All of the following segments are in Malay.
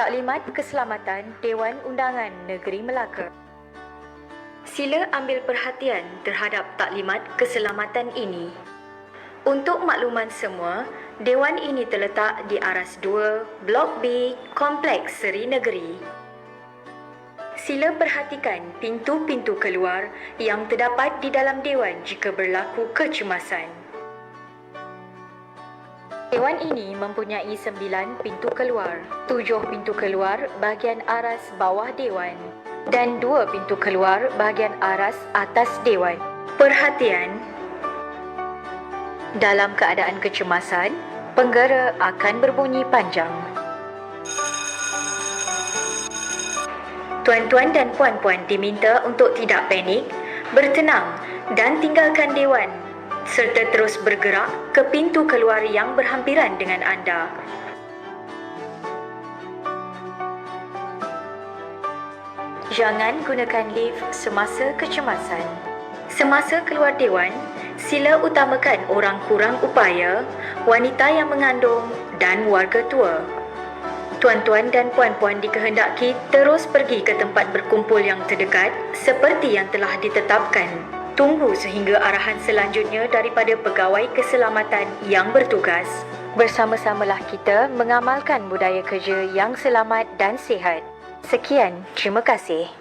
Taklimat Keselamatan Dewan Undangan Negeri Melaka. Sila ambil perhatian terhadap taklimat keselamatan ini. Untuk makluman semua, Dewan ini terletak di Aras 2, Blok B, Kompleks Seri Negeri. Sila perhatikan pintu-pintu keluar yang terdapat di dalam Dewan jika berlaku kecemasan. Dewan ini mempunyai 9 pintu keluar, 7 pintu keluar bahagian aras bawah Dewan dan 2 pintu keluar bahagian aras atas Dewan. Perhatian! Dalam keadaan kecemasan, penggera akan berbunyi panjang. Tuan-tuan dan puan-puan diminta untuk tidak panik, bertenang dan tinggalkan Dewan serta terus bergerak ke pintu keluar yang berhampiran dengan anda. Jangan gunakan lift semasa kecemasan. Semasa keluar Dewan, sila utamakan orang kurang upaya, wanita yang mengandung dan warga tua. Tuan-tuan dan puan-puan dikehendaki terus pergi ke tempat berkumpul yang terdekat seperti yang telah ditetapkan. Tunggu sehingga arahan selanjutnya daripada pegawai keselamatan yang bertugas. Bersama-samalah kita mengamalkan budaya kerja yang selamat dan sihat. Sekian, terima kasih.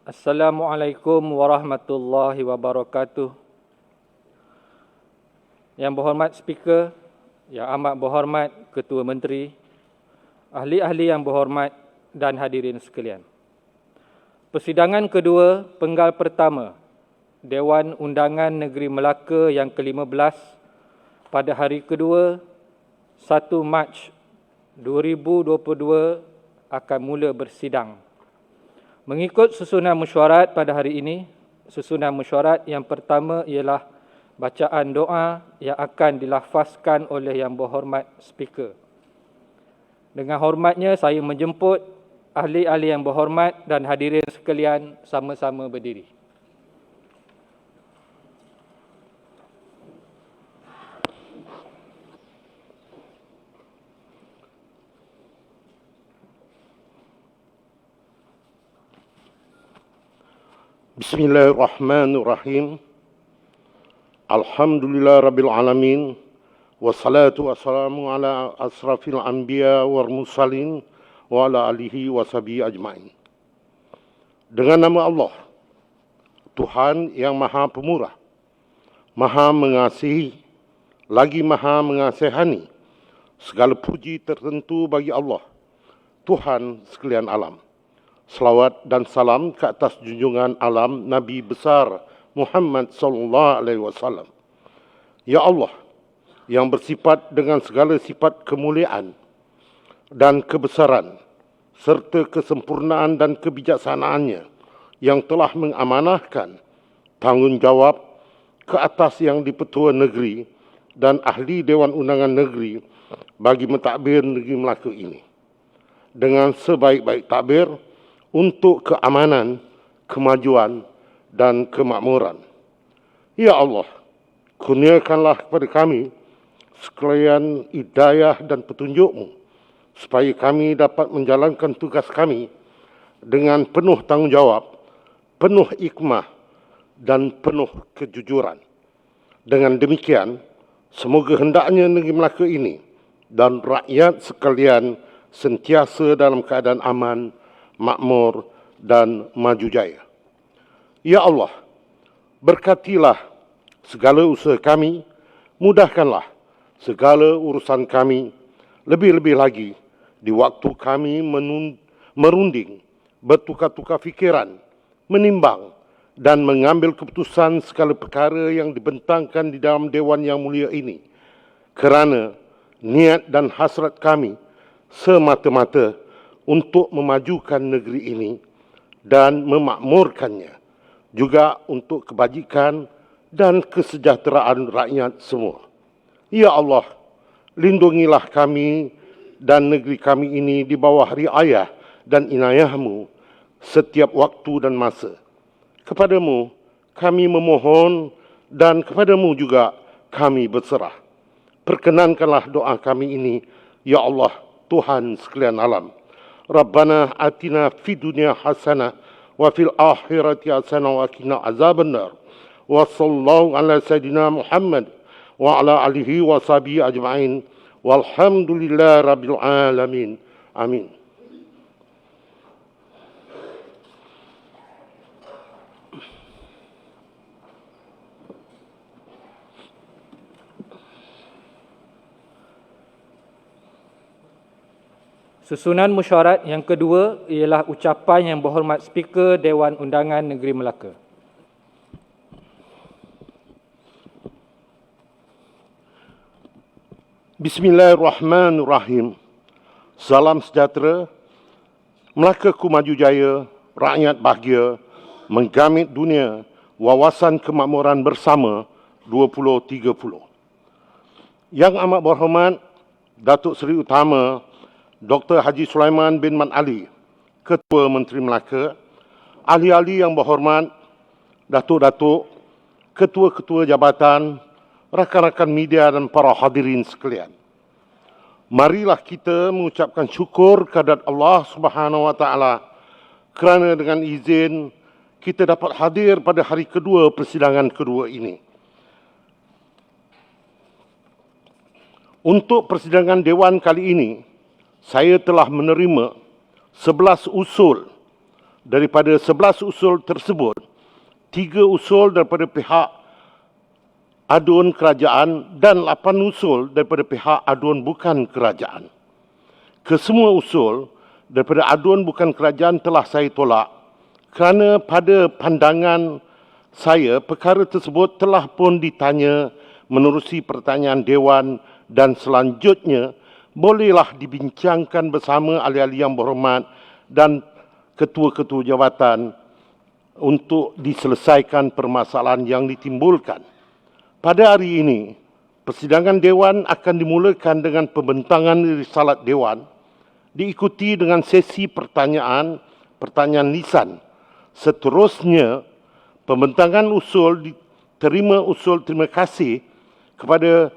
Assalamualaikum warahmatullahi wabarakatuh. Yang berhormat Speaker, Yang amat berhormat Ketua Menteri, ahli-ahli yang berhormat dan hadirin sekalian. Persidangan kedua penggal pertama Dewan Undangan Negeri Melaka yang ke-15 pada hari kedua 1 Mac 2022 akan mula bersidang. Mengikut susunan mesyuarat pada hari ini, susunan mesyuarat yang pertama ialah bacaan doa yang akan dilafazkan oleh Yang Berhormat Speaker. Dengan hormatnya, saya menjemput ahli-ahli yang berhormat dan hadirin sekalian sama-sama berdiri. Bismillahirrahmanirrahim. Alhamdulillah Rabbil Alamin. Wassalatu wassalamu ala asrafil anbiya wal mursalin wa ala alihi wa sahbihi ajma'in. Dengan nama Allah, Tuhan yang Maha Pemurah, Maha Mengasihi, lagi Maha Mengasihani, segala puji tertentu bagi Allah, Tuhan sekalian alam. Selawat dan salam ke atas junjungan alam Nabi besar Muhammad sallallahu alaihi wasallam. Ya Allah, yang bersifat dengan segala sifat kemuliaan dan kebesaran serta kesempurnaan dan kebijaksanaannya yang telah mengamanahkan tanggungjawab ke atas yang di-Pertua Negeri dan ahli Dewan Undangan Negeri bagi mentadbir Negeri Melaka ini. Dengan sebaik-baik takbir untuk keamanan, kemajuan dan kemakmuran. Ya Allah, kurniakanlah kepada kami sekalian hidayah dan petunjuk-Mu supaya kami dapat menjalankan tugas kami dengan penuh tanggungjawab, penuh hikmah dan penuh kejujuran. Dengan demikian, semoga hendaknya negeri Melaka ini dan rakyat sekalian sentiasa dalam keadaan aman, makmur dan maju jaya. Ya Allah, berkatilah segala usaha kami, mudahkanlah segala urusan kami, lebih-lebih lagi di waktu kami merunding, bertukar-tukar fikiran, menimbang dan mengambil keputusan segala perkara yang dibentangkan di dalam Dewan yang mulia ini. Kerana niat dan hasrat kami semata-mata untuk memajukan negeri ini dan memakmurkannya, juga untuk kebajikan dan kesejahteraan rakyat semua. Ya Allah, lindungilah kami dan negeri kami ini di bawah riayah dan inayah-Mu setiap waktu dan masa. Kepadamu kami memohon dan kepadamu juga kami berserah. Perkenankanlah doa kami ini, ya Allah, Tuhan sekalian alam. Rabbana atina fid dunya hasanah wa fil akhirati hasanah wa qina azabannar. Wa sallallahu ala sayidina Muhammad wa ala alihi wa sahbihi ajma'in. Walhamdulillah rabbil alamin. Amin. Susunan mesyuarat yang kedua ialah ucapan Yang Berhormat Speaker Dewan Undangan Negeri Melaka. Bismillahirrahmanirrahim. Salam sejahtera, Melaka-ku maju jaya, rakyat bahagia, menggamit dunia, wawasan kemakmuran bersama 2030. Yang amat berhormat Datuk Seri Utama Dr. Haji Sulaiman bin Man Ali, Ketua Menteri Melaka, ahli-ahli yang berhormat, datuk-datuk, ketua-ketua jabatan, rakan-rakan media dan para hadirin sekalian. Marilah kita mengucapkan syukur kehadrat Allah Subhanahu Wa Taala kerana dengan izin kita dapat hadir pada hari kedua persidangan kedua ini. Untuk persidangan Dewan kali ini, saya telah menerima 11 usul. Daripada 11 usul tersebut, 3 usul daripada pihak aduan kerajaan dan 8 usul daripada pihak aduan bukan kerajaan. Kesemua usul daripada aduan bukan kerajaan telah saya tolak kerana pada pandangan saya perkara tersebut telah pun ditanya menerusi pertanyaan Dewan dan selanjutnya bolehlah dibincangkan bersama ahli-ahli yang berhormat dan ketua-ketua jabatan untuk diselesaikan permasalahan yang ditimbulkan. Pada hari ini, persidangan Dewan akan dimulakan dengan pembentangan risalat Dewan, diikuti dengan sesi pertanyaan lisan. Seterusnya, pembentangan usul diterima usul terima kasih kepada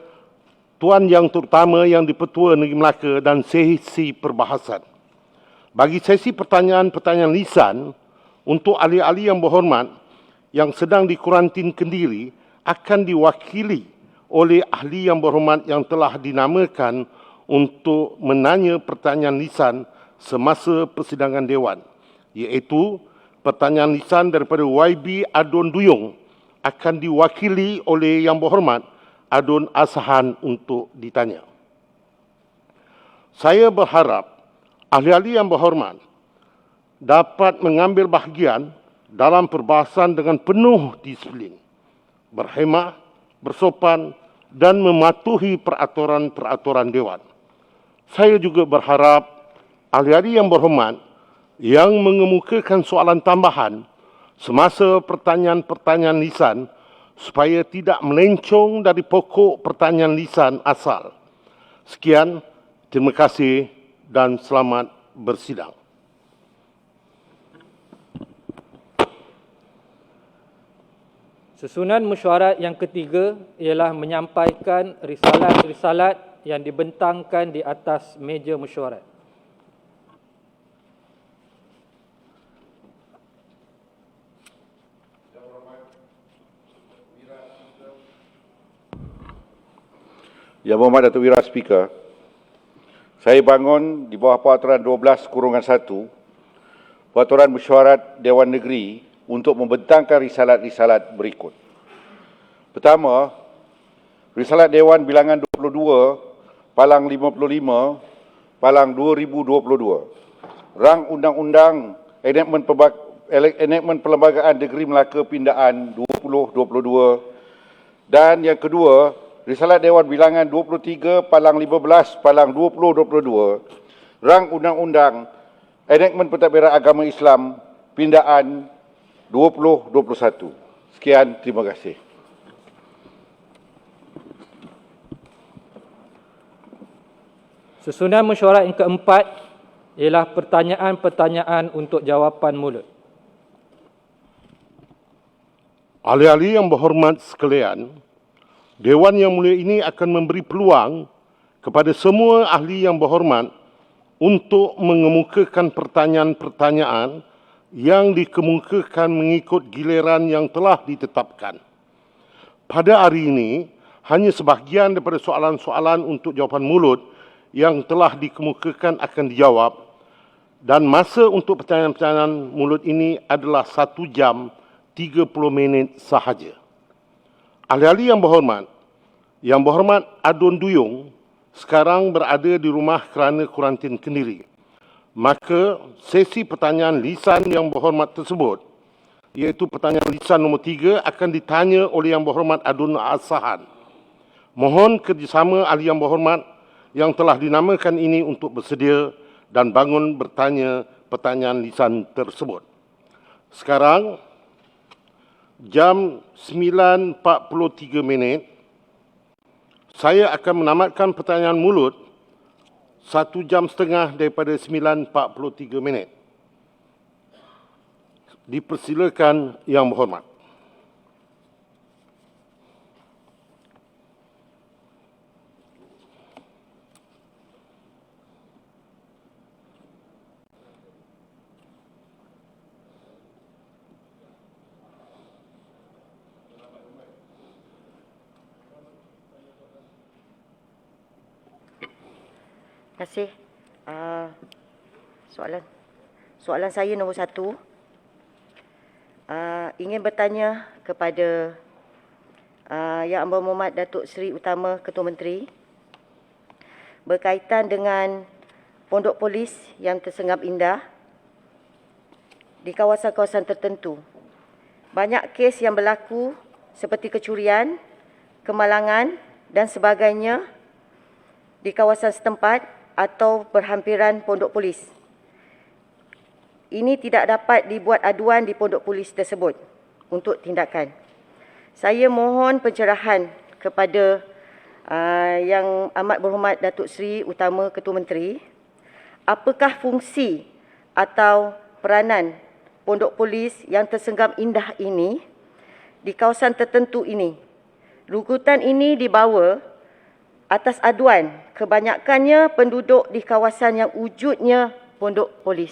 Tuan Yang Terutama Yang di-Pertua Negeri Melaka dan sesi perbahasan. Bagi sesi pertanyaan lisan, untuk ahli-ahli yang berhormat yang sedang di kuarantin Kendiri akan diwakili oleh ahli yang berhormat yang telah dinamakan untuk menanya pertanyaan lisan semasa persidangan Dewan, iaitu pertanyaan lisan daripada YB Adun Duyung akan diwakili oleh yang berhormat Adun Asahan untuk ditanya. Saya berharap ahli-ahli yang berhormat dapat mengambil bahagian dalam perbahasan dengan penuh disiplin, berhemah, bersopan dan mematuhi peraturan-peraturan Dewan. Saya juga berharap ahli-ahli yang berhormat yang mengemukakan soalan tambahan semasa pertanyaan-pertanyaan lisan supaya tidak melencong dari pokok pertanyaan lisan asal. Sekian, terima kasih dan selamat bersidang. Susunan mesyuarat yang ketiga ialah menyampaikan risalat-risalat yang dibentangkan di atas meja mesyuarat. Yang Berhormat Datuk Wira Speaker, saya bangun di bawah Peraturan 12/1, Peraturan Mesyuarat Dewan Negeri untuk membentangkan risalat-risalat berikut. Pertama, Risalat Dewan Bilangan 22, Palang 55, Palang 2022. Rang Undang-Undang Enakmen Perlembagaan Negeri Melaka Pindaan 2022. Dan yang kedua, Risalat Dewan Bilangan 23, Palang 15, Palang 2022, Rang Undang-Undang Enakmen Pentadbiran Agama Islam Pindaan 2021. Sekian, terima kasih. Susunan mesyuarat yang keempat ialah pertanyaan-pertanyaan untuk jawapan mulut. Ahli-ahli yang berhormat sekalian, Dewan Yang Mulia ini akan memberi peluang kepada semua ahli yang berhormat untuk mengemukakan pertanyaan-pertanyaan yang dikemukakan mengikut giliran yang telah ditetapkan. Pada hari ini, hanya sebahagian daripada soalan-soalan untuk jawapan mulut yang telah dikemukakan akan dijawab dan masa untuk pertanyaan-pertanyaan mulut ini adalah 1 jam 30 minit sahaja. Ahli-ahli yang berhormat Adun Duyung sekarang berada di rumah kerana kuarantin kendiri. Maka sesi pertanyaan lisan yang berhormat tersebut, iaitu pertanyaan lisan nombor 3 akan ditanya oleh Yang Berhormat Adun As-Sahan. Mohon kerjasama ahli yang berhormat yang telah dinamakan ini untuk bersedia dan bangun bertanya pertanyaan lisan tersebut. Sekarang, jam 9.43 minit, saya akan menamatkan pertanyaan mulut 1 jam setengah daripada 9.43 minit. Dipersilakan Yang Berhormat. Terima kasih. Soalan saya nombor 1. Ingin bertanya kepada Yang Berhormat Datuk Seri Utama Ketua Menteri berkaitan dengan pondok polis yang tersenggam indah di kawasan-kawasan tertentu. Banyak kes yang berlaku seperti kecurian, kemalangan dan sebagainya di kawasan setempat atau berhampiran pondok polis. Ini tidak dapat dibuat aduan di pondok polis tersebut untuk tindakan. Saya mohon pencerahan kepada Yang Amat Berhormat Datuk Seri Utama Ketua Menteri, apakah fungsi atau peranan pondok polis yang tersenggam indah ini di kawasan tertentu ini? Rugutan ini dibawa atas aduan kebanyakannya penduduk di kawasan yang wujudnya pondok polis.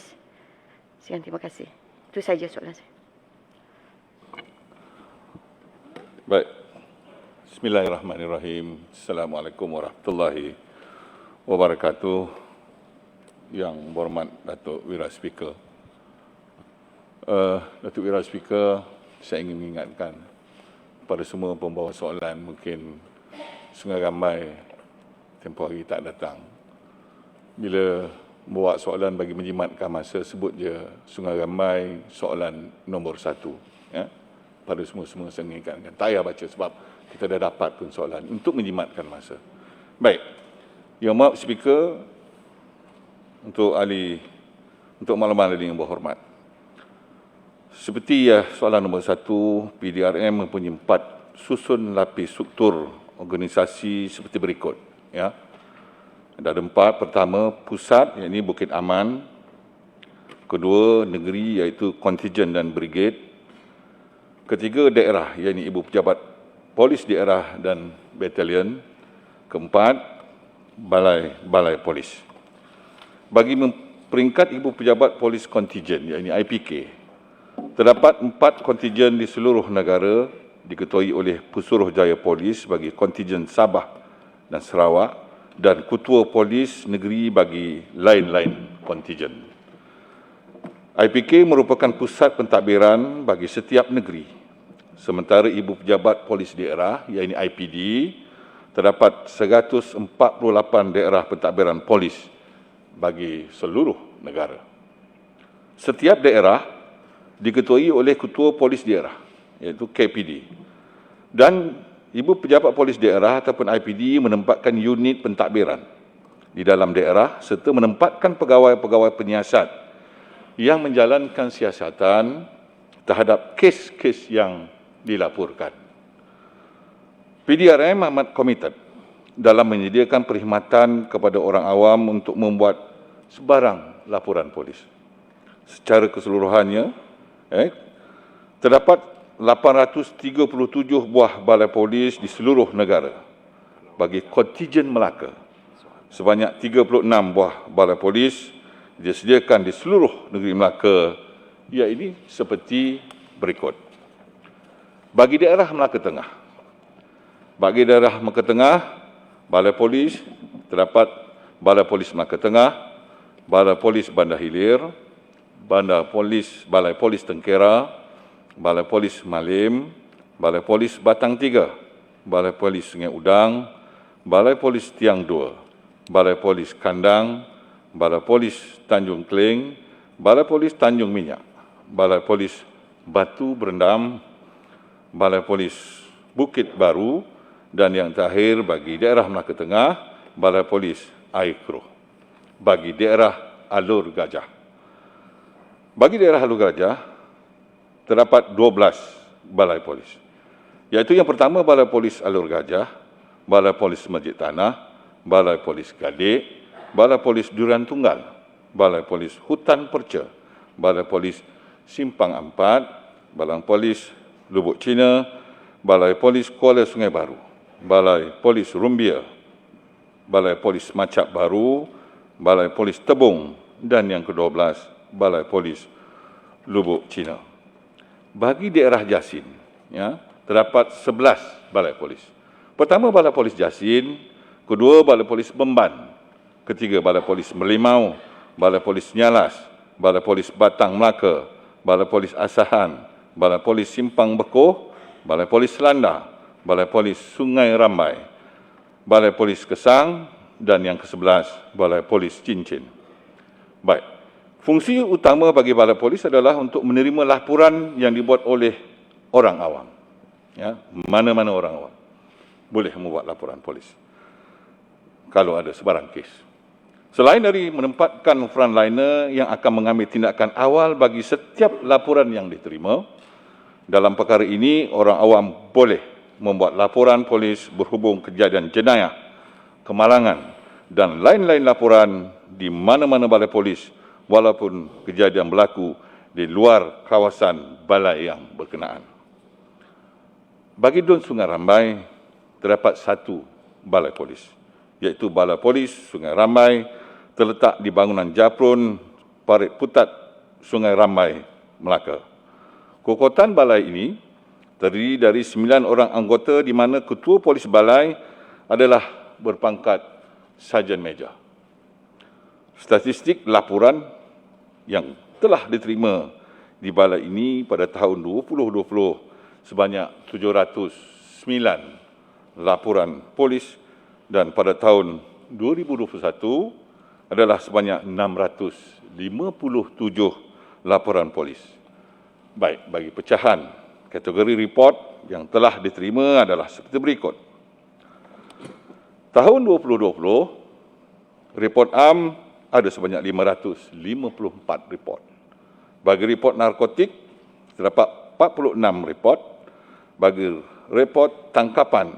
Sekian, terima kasih. Itu saja soalan saya. Baik. Bismillahirrahmanirrahim. Assalamualaikum warahmatullahi wabarakatuh. Yang berhormat Datuk Wira Speaker. Datuk Wira Speaker, saya ingin mengingatkan kepada semua pembawa soalan, mungkin Sungai Ramai tempoh hari tak datang. Bila membawa soalan bagi menjimatkan masa, sebut je Sungai Ramai soalan nombor 1. Ya? Pada semua-semua saya ingatkan. Tak payah baca sebab kita dah dapat pun soalan untuk menjimatkan masa. Baik. Yang Maha Speaker, untuk makluman ahli yang berhormat. Seperti soalan nombor 1, PDRM mempunyai 4 susun lapis struktur organisasi seperti berikut. Ya. Ada 4. Pertama, pusat, iaitu Bukit Aman. Kedua, negeri, iaitu kontijen dan brigade. Ketiga, daerah, iaitu ibu pejabat polis daerah dan batalion. Keempat, balai polis. Bagi peringkat ibu pejabat polis kontijen, iaitu IPK, terdapat 4 kontijen di seluruh negara diketuai oleh Pesuruhjaya Polis bagi kontijen Sabah dan Sarawak dan Ketua Polis Negeri bagi lain-lain kontijen. IPK merupakan pusat pentadbiran bagi setiap negeri. Sementara Ibu Pejabat Polis Daerah, iaitu IPD, terdapat 148 daerah pentadbiran polis bagi seluruh negara. Setiap daerah diketuai oleh Ketua Polis Daerah, iaitu KPD. Dan Ibu Pejabat Polis Daerah ataupun IPD menempatkan unit pentadbiran di dalam daerah serta menempatkan pegawai-pegawai penyiasat yang menjalankan siasatan terhadap kes-kes yang dilaporkan. PDRM amat komited dalam menyediakan perkhidmatan kepada orang awam untuk membuat sebarang laporan polis. Secara keseluruhannya, terdapat 837 buah balai polis di seluruh negara bagi kontijen Melaka. Sebanyak 36 buah balai polis disediakan di seluruh negeri Melaka, iaitu seperti berikut. Bagi daerah Melaka Tengah, balai polis terdapat Balai Polis Melaka Tengah, Balai Polis Bandar Hilir, Balai Polis Tengkera, Balai Polis Malim, Balai Polis Batang Tiga, Balai Polis Sungai Udang, Balai Polis Tiang Dua, Balai Polis Kandang, Balai Polis Tanjung Kling, Balai Polis Tanjung Minyak, Balai Polis Batu Berendam, Balai Polis Bukit Baru, dan yang terakhir bagi daerah Melaka Tengah, Balai Polis Air Keruh. Bagi daerah Alur Gajah. Bagi daerah Alur Gajah, terdapat 12 balai polis. Iaitu yang pertama Balai Polis Alur Gajah, Balai Polis Masjid Tanah, Balai Polis Gadik, Balai Polis Durian Tunggal, Balai Polis Hutan Perca, Balai Polis Simpang Ampat, Balai Polis Lubuk Cina, Balai Polis Kuala Sungai Baru, Balai Polis Rumbia, Balai Polis Macap Baru, Balai Polis Tebung, dan yang ke-12, Balai Polis Lubuk Cina. Bagi daerah Jasin, terdapat 11 balai polis. Pertama, Balai Polis Jasin. Kedua, Balai Polis Bemban. Ketiga, Balai Polis Merlimau, Balai Polis Nyalas, Balai Polis Batang Melaka, Balai Polis Asahan, Balai Polis Simpang Bekoh, Balai Polis Selanda, Balai Polis Sungai Rambai, Balai Polis Kesang, dan yang ke-11, Balai Polis Cincin. Baik, fungsi utama bagi balai polis adalah untuk menerima laporan yang dibuat oleh orang awam. Mana-mana orang awam boleh membuat laporan polis kalau ada sebarang kes. Selain dari menempatkan frontliner yang akan mengambil tindakan awal bagi setiap laporan yang diterima, dalam perkara ini orang awam boleh membuat laporan polis berhubung kejadian jenayah, kemalangan dan lain-lain laporan di mana-mana balai polis walaupun kejadian berlaku di luar kawasan balai yang berkenaan. Bagi Dun Sungai Rambai, terdapat 1 balai polis, iaitu Balai Polis Sungai Rambai, terletak di bangunan Japrun, Parit Putat, Sungai Rambai, Melaka. Kokotan balai ini terdiri dari 9 orang anggota di mana ketua polis balai adalah berpangkat Sarjan Meja. Statistik laporan yang telah diterima di balai ini pada tahun 2020 sebanyak 709 laporan polis dan pada tahun 2021 adalah sebanyak 657 laporan polis. Baik, bagi pecahan kategori report yang telah diterima adalah seperti berikut. Tahun 2020, report am ada sebanyak 554 report. Bagi report narkotik, terdapat 46 report. Bagi report tangkapan,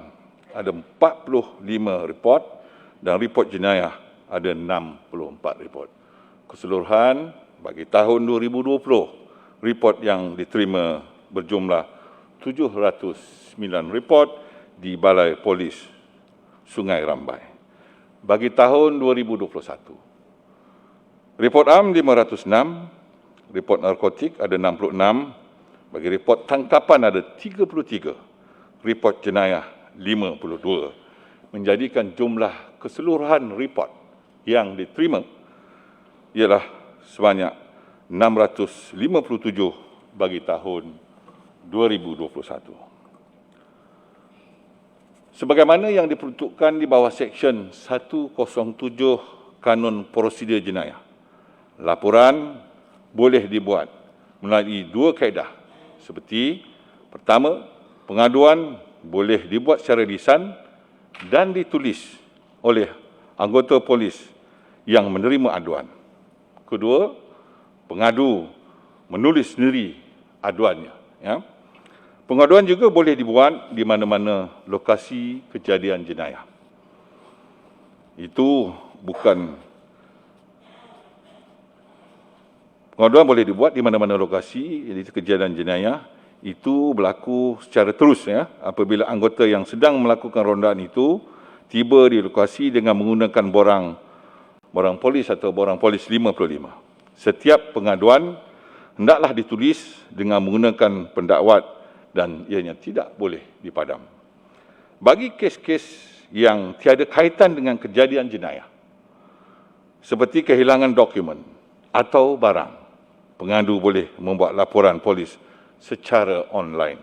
ada 45 report. Dan report jenayah, ada 64 report. Keseluruhan, bagi tahun 2020, report yang diterima berjumlah 709 report di Balai Polis Sungai Rambai. Bagi tahun 2021, report am 506, report narkotik ada 66, bagi report tangkapan ada 33, report jenayah 52, menjadikan jumlah keseluruhan report yang diterima ialah sebanyak 657 bagi tahun 2021. Sebagaimana yang diperuntukkan di bawah Seksyen 107 Kanun Prosedur Jenayah, laporan boleh dibuat melalui 2 kaedah seperti pertama, pengaduan boleh dibuat secara lisan dan ditulis oleh anggota polis yang menerima aduan. Kedua, pengadu menulis sendiri aduannya. Pengaduan juga boleh dibuat di mana-mana lokasi kejadian jenayah. Itu bukan pengaduan boleh dibuat di mana-mana lokasi kejadian jenayah. itu berlaku secara terus ya, apabila anggota yang sedang melakukan rondaan itu tiba di lokasi dengan menggunakan borang polis atau borang polis 55. Setiap pengaduan hendaklah ditulis dengan menggunakan pendakwat dan ianya tidak boleh dipadam. Bagi kes-kes yang tiada kaitan dengan kejadian jenayah, seperti kehilangan dokumen atau barang, pengadu boleh membuat laporan polis secara online.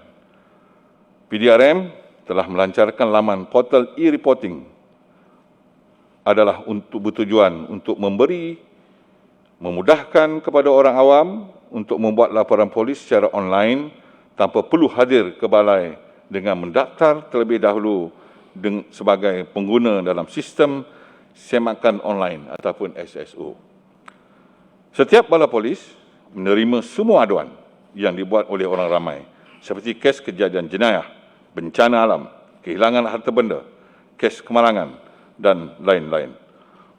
PDRM telah melancarkan laman portal e-reporting adalah bertujuan untuk memudahkan kepada orang awam untuk membuat laporan polis secara online tanpa perlu hadir ke balai dengan mendaftar terlebih dahulu sebagai pengguna dalam sistem semakan online ataupun SSO. Setiap balai polis menerima semua aduan yang dibuat oleh orang ramai, seperti kes kejadian jenayah, bencana alam, kehilangan harta benda, kes kemalangan dan lain-lain.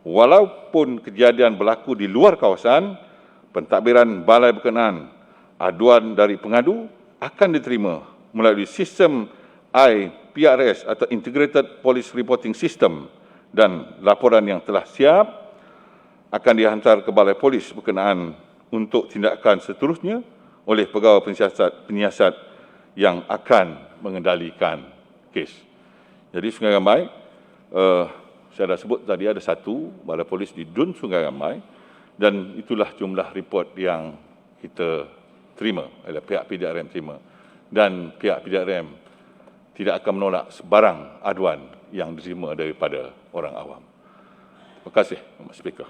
Walaupun kejadian berlaku di luar kawasan, pentadbiran balai berkenaan, aduan dari pengadu akan diterima melalui sistem IPRS atau Integrated Police Reporting System, dan laporan yang telah siap akan dihantar ke balai polis berkenaan untuk tindakan seterusnya oleh pegawai penyiasat yang akan mengendalikan kes. Jadi Sungai Ramai, saya dah sebut tadi ada satu balai polis di Dun Sungai Ramai, dan itulah jumlah report yang kita terima, oleh pihak PDRM terima, dan pihak PDRM tidak akan menolak sebarang aduan yang diterima daripada orang awam. Terima kasih, Pak Speaker.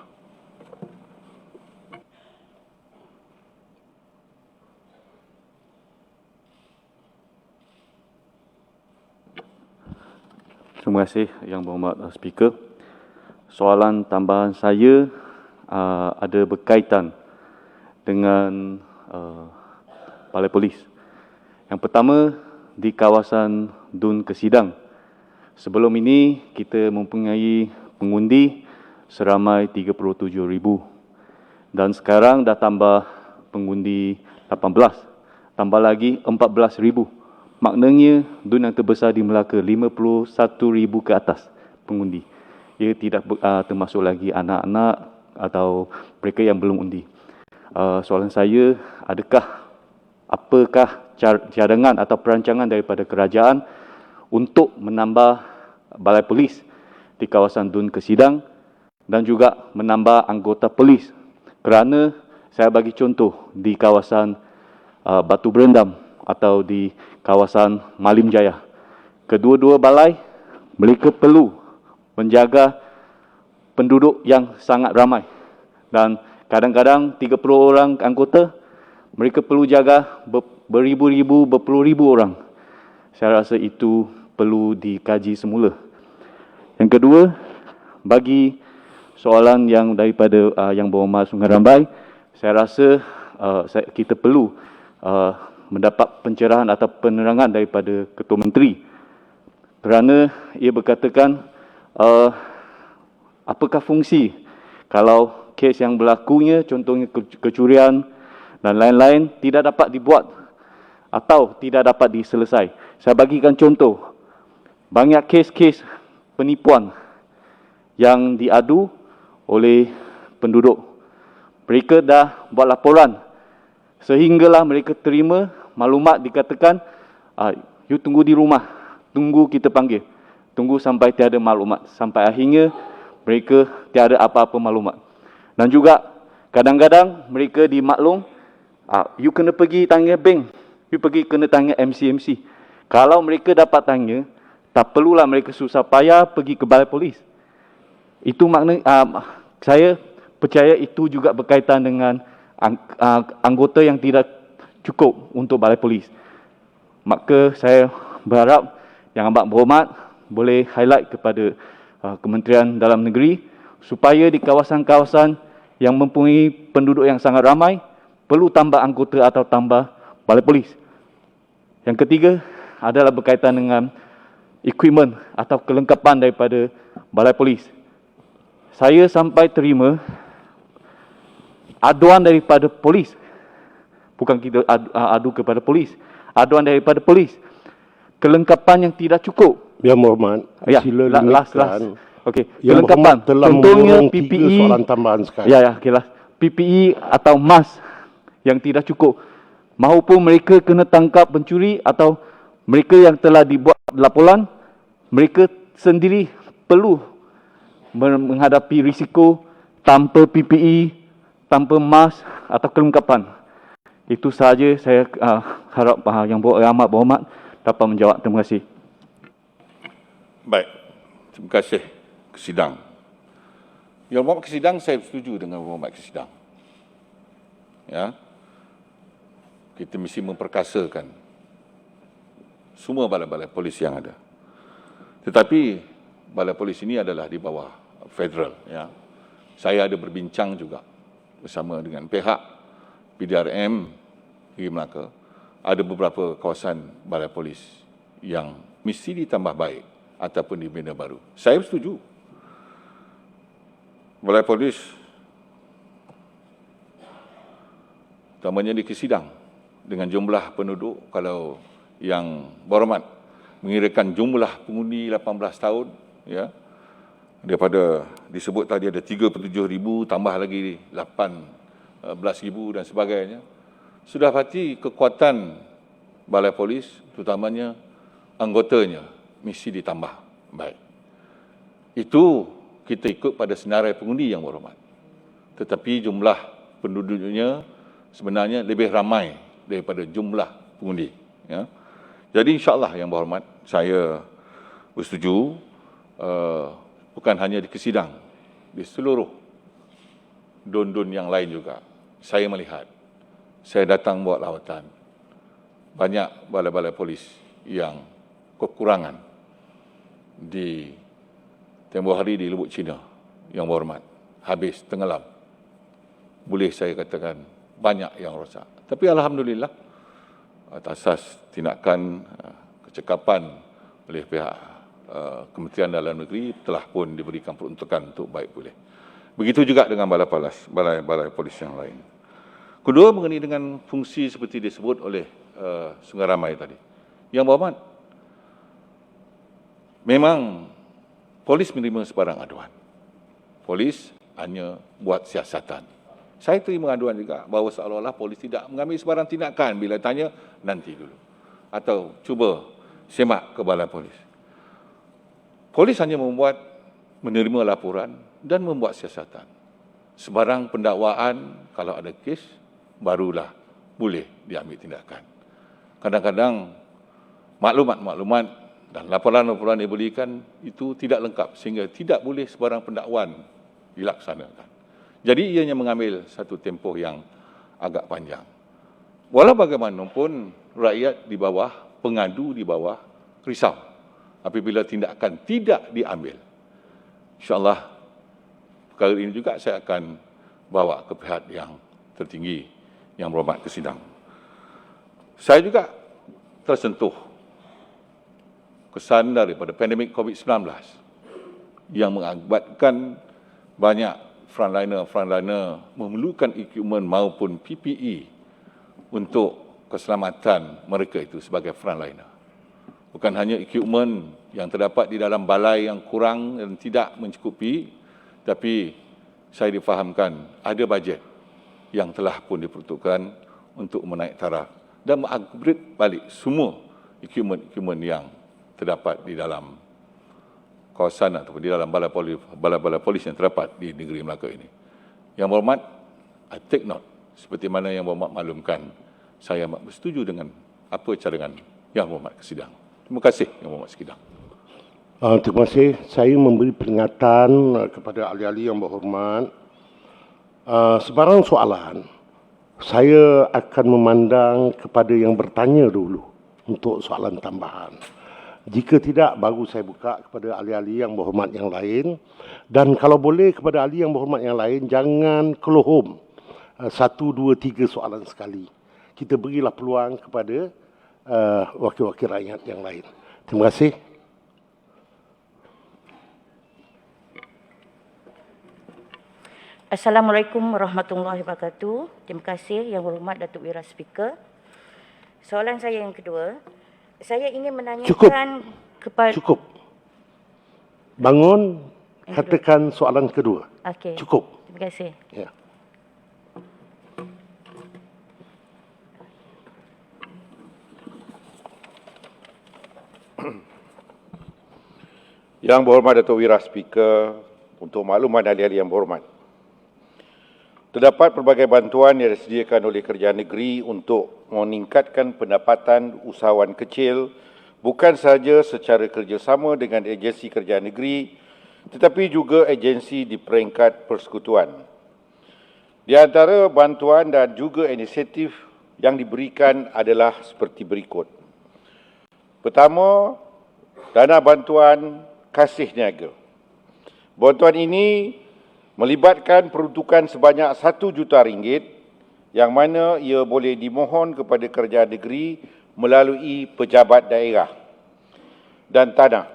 Terima kasih Yang Berhormat Speaker. Soalan tambahan saya ada berkaitan dengan balai polis. Yang pertama, di kawasan Dun Kesidang. Sebelum ini kita mempunyai pengundi seramai 37,000 dan sekarang dah tambah pengundi 18, tambah lagi 14,000. Maknanya Dun yang terbesar di Melaka, 51,000 ke atas pengundi. Ia tidak termasuk lagi anak-anak atau mereka yang belum undi. Soalan saya, apakah cadangan atau perancangan daripada kerajaan untuk menambah balai polis di kawasan Dun Kesidang dan juga menambah anggota polis? Kerana saya bagi contoh di kawasan Batu Berendam atau di kawasan Malim Jaya. Kedua-dua balai, mereka perlu menjaga penduduk yang sangat ramai. Dan kadang-kadang 30 orang anggota, mereka perlu jaga beribu-ribu, berpuluh-ribu orang. Saya rasa itu perlu dikaji semula. Yang kedua, bagi soalan yang daripada Yang Berhormat Sungai Rambai, saya rasa kita perlu mendapat pencerahan atau penerangan daripada Ketua Menteri, kerana ia berkatakan apakah fungsi kalau kes yang berlakunya, contohnya kecurian dan lain-lain, tidak dapat dibuat atau tidak dapat diselesai. Saya bagikan contoh, banyak kes-kes penipuan yang diadu oleh penduduk. Mereka dah buat laporan, sehinggalah mereka terima maklumat dikatakan, you tunggu di rumah, tunggu kita panggil. Tunggu sampai tiada maklumat. Sampai akhirnya mereka tiada apa-apa maklumat. Dan juga kadang-kadang mereka dimaklum, you kena pergi tanya bank, you pergi kena tanya MC. Kalau mereka dapat tanya, tak perlulah mereka susah payah pergi ke balai polis. Itu makna saya percaya itu juga berkaitan dengan anggota yang tidak cukup untuk balai polis. Maka saya berharap Yang Amat Berhormat boleh highlight kepada Kementerian Dalam Negeri supaya di kawasan-kawasan yang mempunyai penduduk yang sangat ramai perlu tambah anggota atau tambah balai polis. Yang ketiga adalah berkaitan dengan equipment atau kelengkapan daripada balai polis. Saya sampai terima aduan daripada polis, bukan kita adu kepada polis, aduan daripada polis. Kelengkapan yang tidak cukup. Yang Berhormat, Ya, sila last. limitkan. Okey, Yang kelengkapan. Berhormat telah Contohnya memborong 3 PPE. soalan tambahan sekali. Ya, okey lah. PPE atau mask yang tidak cukup. Maupun mereka kena tangkap pencuri atau mereka yang telah dibuat laporan, mereka sendiri perlu menghadapi risiko tanpa PPE, tanpa mask atau kelengkapan. Itu sahaja saya harap Yang Amat Berhormat dapat menjawab. Terima kasih. Baik, terima kasih Kesidang. Yang Berhormat Kesidang, saya setuju dengan Berhormat Kesidang. Ya, kita mesti memperkasakan semua balai-balai polis yang ada. Tetapi balai polis ini adalah di bawah federal. Ya, saya ada berbincang juga bersama dengan pihak PDRM di Melaka. Ada beberapa kawasan balai polis yang mesti ditambah baik ataupun dibina baru. Saya setuju. Balai polis, utamanya di Kesidang, dengan jumlah penduduk, kalau Yang Berhormat mengirakan jumlah pengundi 18 tahun, ya, daripada disebut tadi ada 37,000, tambah lagi 18,000 dan sebagainya. Sudah pasti kekuatan balai polis, terutamanya anggotanya, mesti ditambah baik. Itu kita ikut pada senarai pengundi Yang Berhormat. Tetapi jumlah penduduknya sebenarnya lebih ramai daripada jumlah pengundi. Ya. Jadi insyaAllah Yang Berhormat, saya bersetuju, bukan hanya di Kesidang, di seluruh don-don yang lain juga. Saya melihat, saya datang buat lawatan, banyak balai-balai polis yang kekurangan di tempoh hari di Lubuk Cina, Yang Berhormat, habis tenggelam. Boleh saya katakan banyak yang rosak. Tapi Alhamdulillah, atas asas tindakan kecekapan oleh pihak Kementerian Dalam Negeri telah pun diberikan peruntukan untuk baik pulih. Begitu juga dengan balai-balai polis yang lain. Kedua, mengenai dengan fungsi seperti disebut oleh Sungai Ramai tadi. Yang Berhormat, memang polis menerima sebarang aduan. Polis hanya buat siasatan. Saya terima aduan juga bahawa seolah-olah polis tidak mengambil sebarang tindakan bila tanya nanti dulu. Atau cuba semak ke balai polis. Polis hanya menerima laporan dan membuat siasatan. Sebarang pendakwaan, kalau ada kes, barulah boleh diambil tindakan. Kadang-kadang maklumat-maklumat dan laporan-laporan yang diberikan itu tidak lengkap sehingga tidak boleh sebarang pendakwaan dilaksanakan. Jadi ianya mengambil satu tempoh yang agak panjang. Walau bagaimanapun rakyat di bawah, pengadu di bawah risau apabila tindakan tidak diambil. InsyaAllah perkara ini juga saya akan bawa ke pihak yang tertinggi Yang Berhormat Kesidang. Saya juga tersentuh kesan daripada pandemik COVID-19 yang mengakibatkan banyak frontliner memerlukan equipment maupun PPE untuk keselamatan mereka itu sebagai frontliner. Bukan hanya equipment yang terdapat di dalam balai yang kurang dan tidak mencukupi, tapi saya difahamkan ada bajet yang telah pun diperuntukkan untuk menaik taraf dan mengupgrade balik semua equipment yang terdapat di dalam kawasan ataupun di dalam balai-balai polis yang terdapat di negeri Melaka ini. Yang Berhormat, I take note, seperti mana Yang Berhormat maklumkan, saya amat bersetuju dengan apa cadangan Yang Berhormat Kesidang. Terima kasih Yang Berhormat Kesidang. Terima kasih. Saya memberi peringatan kepada ahli-ahli Yang Berhormat. Sebarang soalan, saya akan memandang kepada yang bertanya dulu untuk soalan tambahan. Jika tidak, baru saya buka kepada ahli-ahli Yang Berhormat yang lain. Dan kalau boleh kepada ahli Yang Berhormat yang lain, jangan kelohom 1, 2, 3 soalan sekali. Kita berilah peluang kepada wakil-wakil rakyat yang lain. Terima kasih. Assalamualaikum warahmatullahi wabarakatuh. Terima kasih Yang Berhormat Datuk Wira Speaker. Soalan saya yang kedua, saya ingin menanyakan kepada... Cukup. Bangun, katakan soalan kedua. Okey. Cukup. Terima kasih. Ya. Yang berhormat Datuk Wira Speaker, untuk makluman ahli-ahli yang berhormat. Terdapat pelbagai bantuan yang disediakan oleh kerajaan negeri untuk meningkatkan pendapatan usahawan kecil bukan sahaja secara kerjasama dengan agensi kerajaan negeri tetapi juga agensi di peringkat persekutuan. Di antara bantuan dan juga inisiatif yang diberikan adalah seperti berikut. Pertama, dana bantuan kasih niaga. Bantuan ini melibatkan peruntukan sebanyak RM1 juta yang mana ia boleh dimohon kepada kerajaan negeri melalui pejabat daerah dan tanah.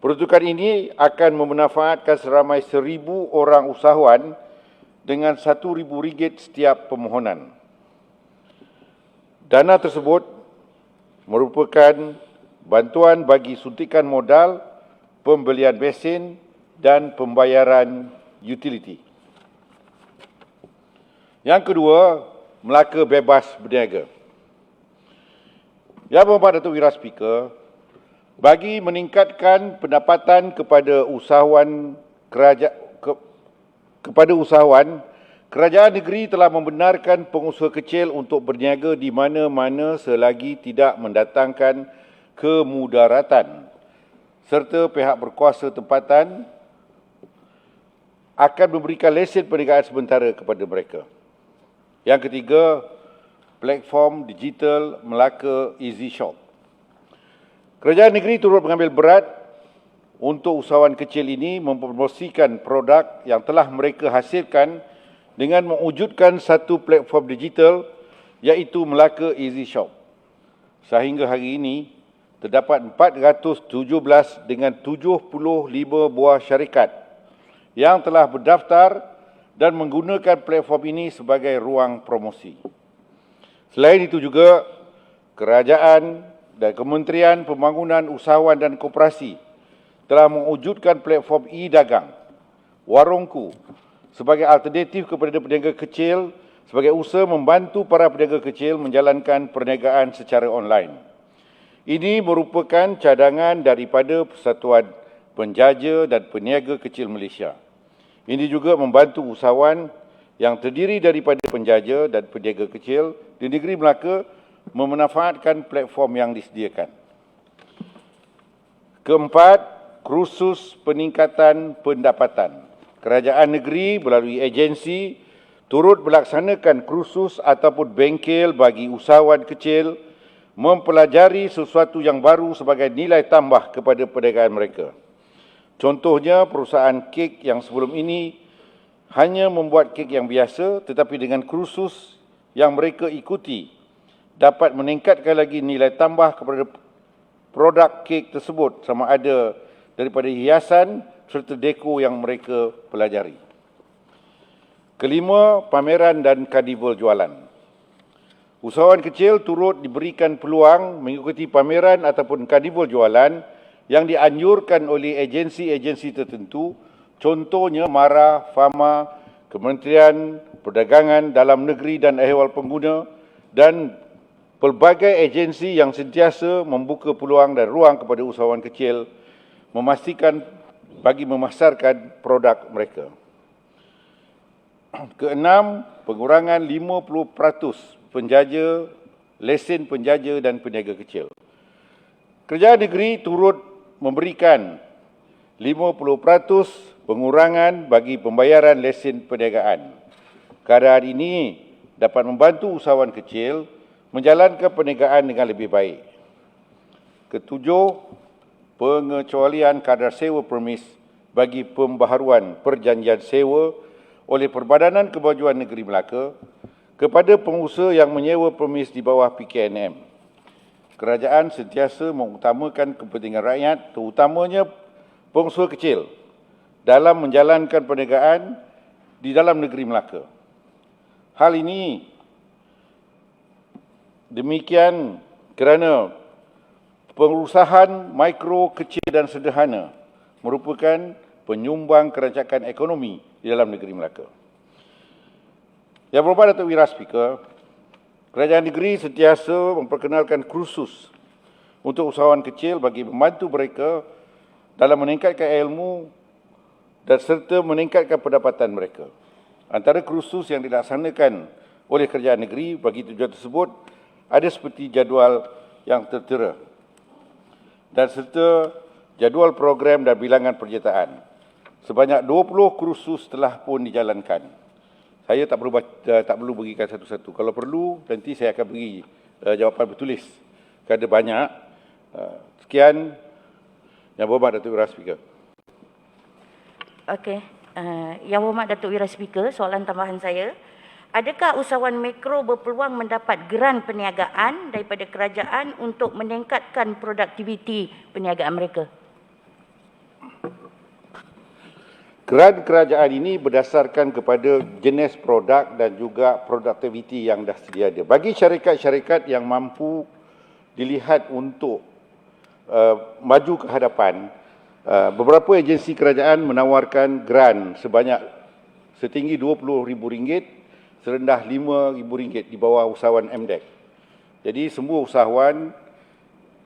Peruntukan ini akan memanfaatkan seramai 1,000 orang usahawan dengan RM1,000 setiap permohonan. Dana tersebut merupakan bantuan bagi suntikan modal, pembelian mesin dan pembayaran utility. Yang kedua, Melaka bebas berniaga. Yang berhormat Datuk Wira Speaker, bagi meningkatkan pendapatan kepada usahawan kerajaan negeri telah membenarkan pengusaha kecil untuk berniaga di mana-mana selagi tidak mendatangkan kemudaratan serta pihak berkuasa tempatan akan memberikan lesen perniagaan sementara kepada mereka. Yang ketiga, platform digital Melaka Easy Shop. Kerajaan negeri turut mengambil berat untuk usahawan kecil ini mempromosikan produk yang telah mereka hasilkan dengan mewujudkan satu platform digital iaitu Melaka Easy Shop. Sehingga hari ini, terdapat 417 dengan 75 buah syarikat yang telah berdaftar dan menggunakan platform ini sebagai ruang promosi. Selain itu juga, kerajaan dan Kementerian Pembangunan Usahawan dan Koperasi telah mewujudkan platform e-dagang, Warungku, sebagai alternatif kepada peniaga kecil sebagai usaha membantu para peniaga kecil menjalankan perniagaan secara online. Ini merupakan cadangan daripada Persatuan Penjaja dan Peniaga Kecil Malaysia. Ini juga membantu usahawan yang terdiri daripada penjaja dan peniaga kecil di negeri Melaka memanfaatkan platform yang disediakan. Keempat, kursus peningkatan pendapatan. Kerajaan negeri melalui agensi turut melaksanakan kursus ataupun bengkel bagi usahawan kecil mempelajari sesuatu yang baru sebagai nilai tambah kepada perniagaan mereka. Contohnya, perusahaan kek yang sebelum ini hanya membuat kek yang biasa tetapi dengan kursus yang mereka ikuti dapat meningkatkan lagi nilai tambah kepada produk kek tersebut sama ada daripada hiasan serta deko yang mereka pelajari. Kelima, pameran dan karnival jualan. Usahawan kecil turut diberikan peluang mengikuti pameran ataupun karnival jualan yang dianjurkan oleh agensi-agensi tertentu, contohnya MARA, FAMA, Kementerian Perdagangan Dalam Negeri dan Ehwal Pengguna dan pelbagai agensi yang sentiasa membuka peluang dan ruang kepada usahawan kecil memastikan bagi memasarkan produk mereka. Keenam, pengurangan 50% penjaja, lesen penjaja dan peniaga kecil. Kerajaan negeri turut memberikan 50% pengurangan bagi pembayaran lesen perniagaan. Keadaan ini dapat membantu usahawan kecil menjalankan perniagaan dengan lebih baik. Ketujuh, pengecualian kadar sewa permis bagi pembaharuan perjanjian sewa oleh Perbadanan Kemajuan Negeri Melaka kepada pengusaha yang menyewa permis di bawah PKNM. Kerajaan sentiasa mengutamakan kepentingan rakyat, terutamanya pengusaha kecil, dalam menjalankan perniagaan di dalam negeri Melaka. Hal ini Demikian kerana pengurusahan mikro, kecil dan sederhana merupakan penyumbang kerancakan ekonomi di dalam negeri Melaka. Yang berhormat Datuk Wira Speaker, Kerajaan Negeri sentiasa memperkenalkan kursus untuk usahawan kecil bagi membantu mereka dalam meningkatkan ilmu dan serta meningkatkan pendapatan mereka. Antara kursus yang dilaksanakan oleh Kerajaan Negeri bagi tujuan tersebut ada seperti jadual yang tertera dan serta jadual program dan bilangan penyertaan. Sebanyak 20 kursus telah pun dijalankan. Saya tak perlu berikan satu-satu. Kalau perlu, nanti saya akan beri jawapan bertulis. Kerana banyak. Sekian. Yang berhormat Datuk Wira Speaker. Okey. Yang berhormat Datuk Wira Speaker, soalan tambahan saya. Adakah usahawan mikro berpeluang mendapat geran perniagaan daripada kerajaan untuk meningkatkan produktiviti perniagaan mereka? Geran kerajaan ini berdasarkan kepada jenis produk dan juga produktiviti yang dah sedia ada. Bagi syarikat-syarikat yang mampu dilihat untuk maju ke hadapan, beberapa agensi kerajaan menawarkan geran setinggi RM20,000, serendah RM5,000 di bawah usahawan MDEC. Jadi semua usahawan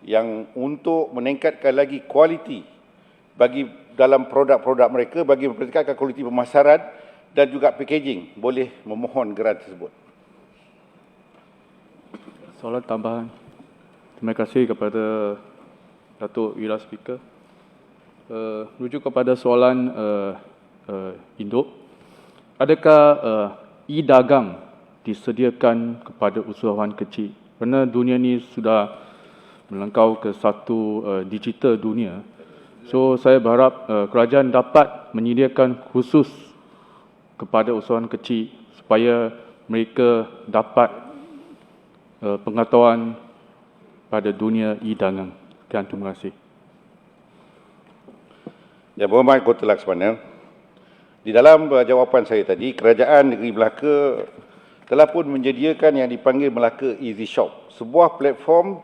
yang untuk meningkatkan lagi kualiti bagi dalam produk-produk mereka, bagi meningkatkan kualiti pemasaran dan juga packaging, boleh memohon geran tersebut. Soalan tambahan. Terima kasih kepada Datuk Wira Speaker. Rujuk kepada soalan induk. Adakah e-dagang disediakan kepada usahawan kecil? Kerana dunia ini sudah melangkau ke satu digital dunia. So saya berharap kerajaan dapat menyediakan khusus kepada usahawan kecil supaya mereka dapat pengetahuan pada dunia e-dagang. Sekian, terima kasih. Yang berhormat Kota Laksmana, di dalam jawapan saya tadi, Kerajaan Negeri Melaka telah pun menyediakan yang dipanggil Melaka Easy Shop, sebuah platform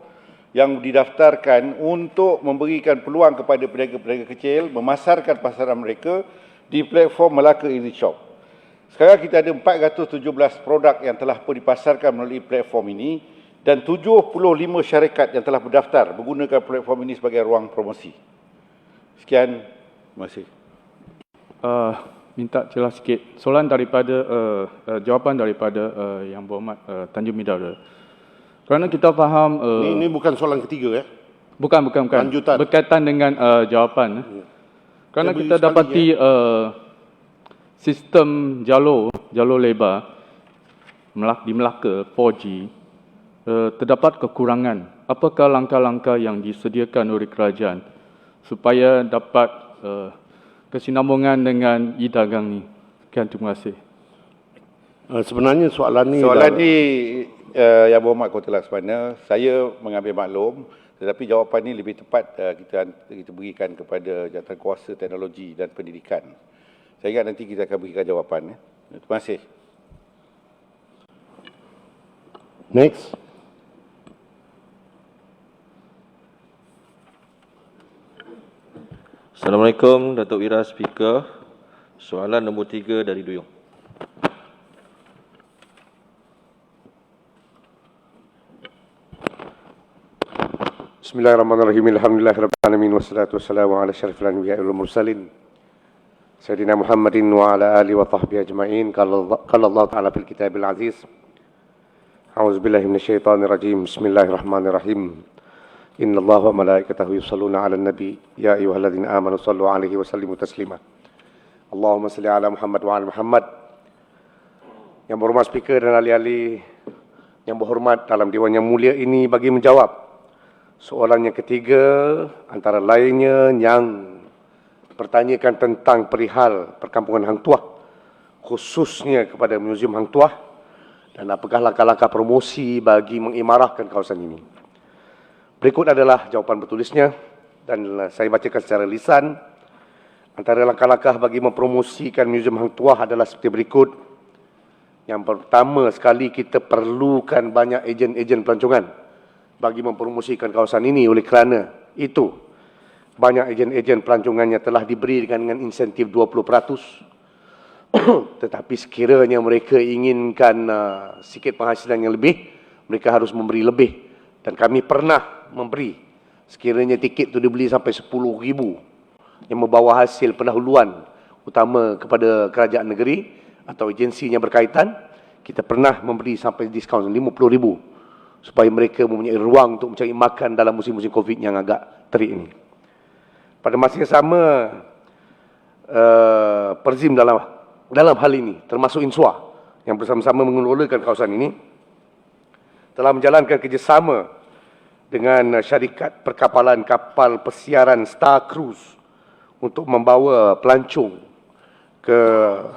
yang didaftarkan untuk memberikan peluang kepada peniaga-peniaga kecil memasarkan pasaran mereka di platform Melaka Easy Shop. Sekarang kita ada 417 produk yang telah pun dipasarkan melalui platform ini dan 75 syarikat yang telah berdaftar menggunakan platform ini sebagai ruang promosi. Sekian, terima kasih. Minta jelas sikit. Soalan daripada, jawapan daripada Yang Berhormat Tanjung Midara. Kerana kita faham... Ini bukan soalan ketiga, ya? Bukan. Lanjutan. Berkaitan dengan jawapan. Kerana kita dapati sistem jalur lebar di Melaka 4G terdapat kekurangan. Apakah langkah-langkah yang disediakan oleh kerajaan supaya dapat kesinambungan dengan e-dagang ni? Sekian, terima kasih. Sebenarnya soalan ni Yang Berhormat Kota Laksmana, saya mengambil maklum, tetapi jawapan ini lebih tepat kita berikan kepada Jawatankuasa Teknologi dan Pendidikan. Saya ingat nanti kita akan berikan jawapan. Terima kasih. Next. Assalamualaikum, Datuk Wira Speaker. Soalan nombor 3 dari Duyung. Bismillahirrahmanirrahim. Alhamdulillahirabbil alamin wassalatu wassalamu ala asyrafil anbiya'i wal mursalin Sayyidina Muhammadin wa ala alihi wa sahbihi ajma'in. Qala Allah Ta'ala fil Kitabil Aziz. A'udzu billahi minasyaitonir rajim. Bismillahirrahmanirrahim. Inna Allah wa malaikatahu yusalluna 'alan nabi ya ayyuhalladzina amanu sallu 'alaihi wa sallimu taslima. Allahumma salli 'ala Muhammad wa 'ala Muhammad. Yang berhormat speaker dan ahli-ahli yang berhormat dalam Dewan yang mulia ini bagi menjawab soalan yang ketiga, antara lainnya yang bertanyakan tentang perihal perkampungan Hang Tuah, khususnya kepada Museum Hang Tuah, dan apakah langkah-langkah promosi bagi mengimarahkan kawasan ini. Berikut adalah jawapan bertulisnya dan saya bacakan secara lisan. Antara langkah-langkah bagi mempromosikan Museum Hang Tuah adalah seperti berikut. Yang pertama sekali, kita perlukan banyak ejen-ejen pelancongan bagi mempromosikan kawasan ini. Oleh kerana itu, banyak ejen-ejen pelancongannya telah diberi dengan insentif 20%. Tetapi sekiranya mereka inginkan sikit penghasilan yang lebih, mereka harus memberi lebih. Dan kami pernah memberi, sekiranya tiket itu dibeli sampai 10,000 yang membawa hasil pendahuluan utama kepada kerajaan negeri atau agensi yang berkaitan, kita pernah memberi sampai diskaun 50,000 supaya mereka mempunyai ruang untuk mencari makan dalam musim-musim COVID yang agak terik ini. Pada masa yang sama, Perzim dalam hal ini, termasuk Insua yang bersama-sama mengelolakan kawasan ini, telah menjalankan kerjasama dengan syarikat perkapalan kapal persiaran Star Cruise untuk membawa pelancong ke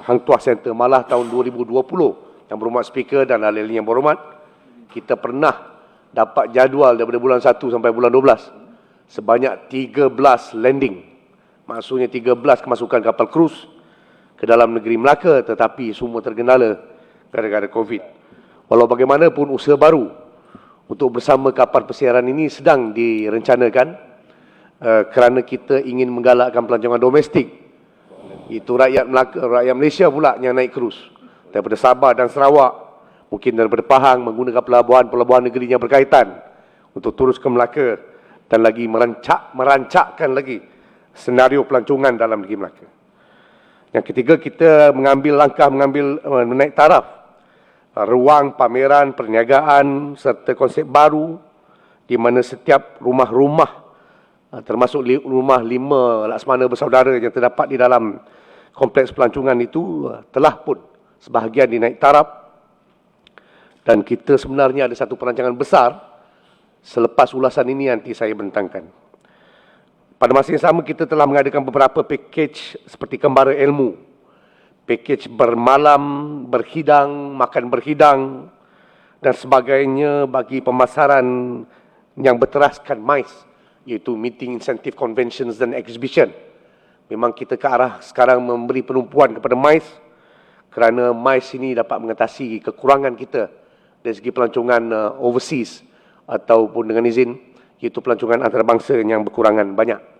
Hang Tuah Center Malah tahun 2020. Yang berhormat speaker dan ahli-ahli yang berhormat, kita pernah dapat jadual daripada bulan 1 sampai bulan 12 sebanyak 13 landing. Maksudnya 13 kemasukan kapal cruise ke dalam negeri Melaka, tetapi semua tergendala gara-gara COVID. Walau bagaimanapun, usaha baru untuk bersama kapal persiaran ini sedang direncanakan kerana kita ingin menggalakkan pelancongan domestik. Itu rakyat Melaka, rakyat Malaysia pula yang naik krus daripada Sabah dan Sarawak, mungkin daripada Pahang, menggunakan pelabuhan negeri yang berkaitan untuk terus ke Melaka dan lagi merancakkan lagi senario pelancongan dalam negeri Melaka. Yang ketiga, kita mengambil langkah menaik taraf ruang pameran, perniagaan serta konsep baru di mana setiap rumah-rumah, termasuk rumah 5 Laksmana bersaudara yang terdapat di dalam kompleks pelancongan itu telah pun sebahagian dinaik taraf. Dan kita sebenarnya ada satu perancangan besar selepas ulasan ini nanti saya bentangkan. Pada masa yang sama, kita telah mengadakan beberapa pakej seperti Kembara Ilmu, pakej bermalam, berhidang, makan berhidang dan sebagainya bagi pemasaran yang berteraskan MICE, iaitu Meeting, Incentive, Conventions dan Exhibition. Memang kita ke arah sekarang memberi penumpuan kepada MICE kerana MICE ini dapat mengatasi kekurangan kita dari segi pelancongan overseas ataupun dengan izin, iaitu pelancongan antarabangsa yang berkurangan banyak.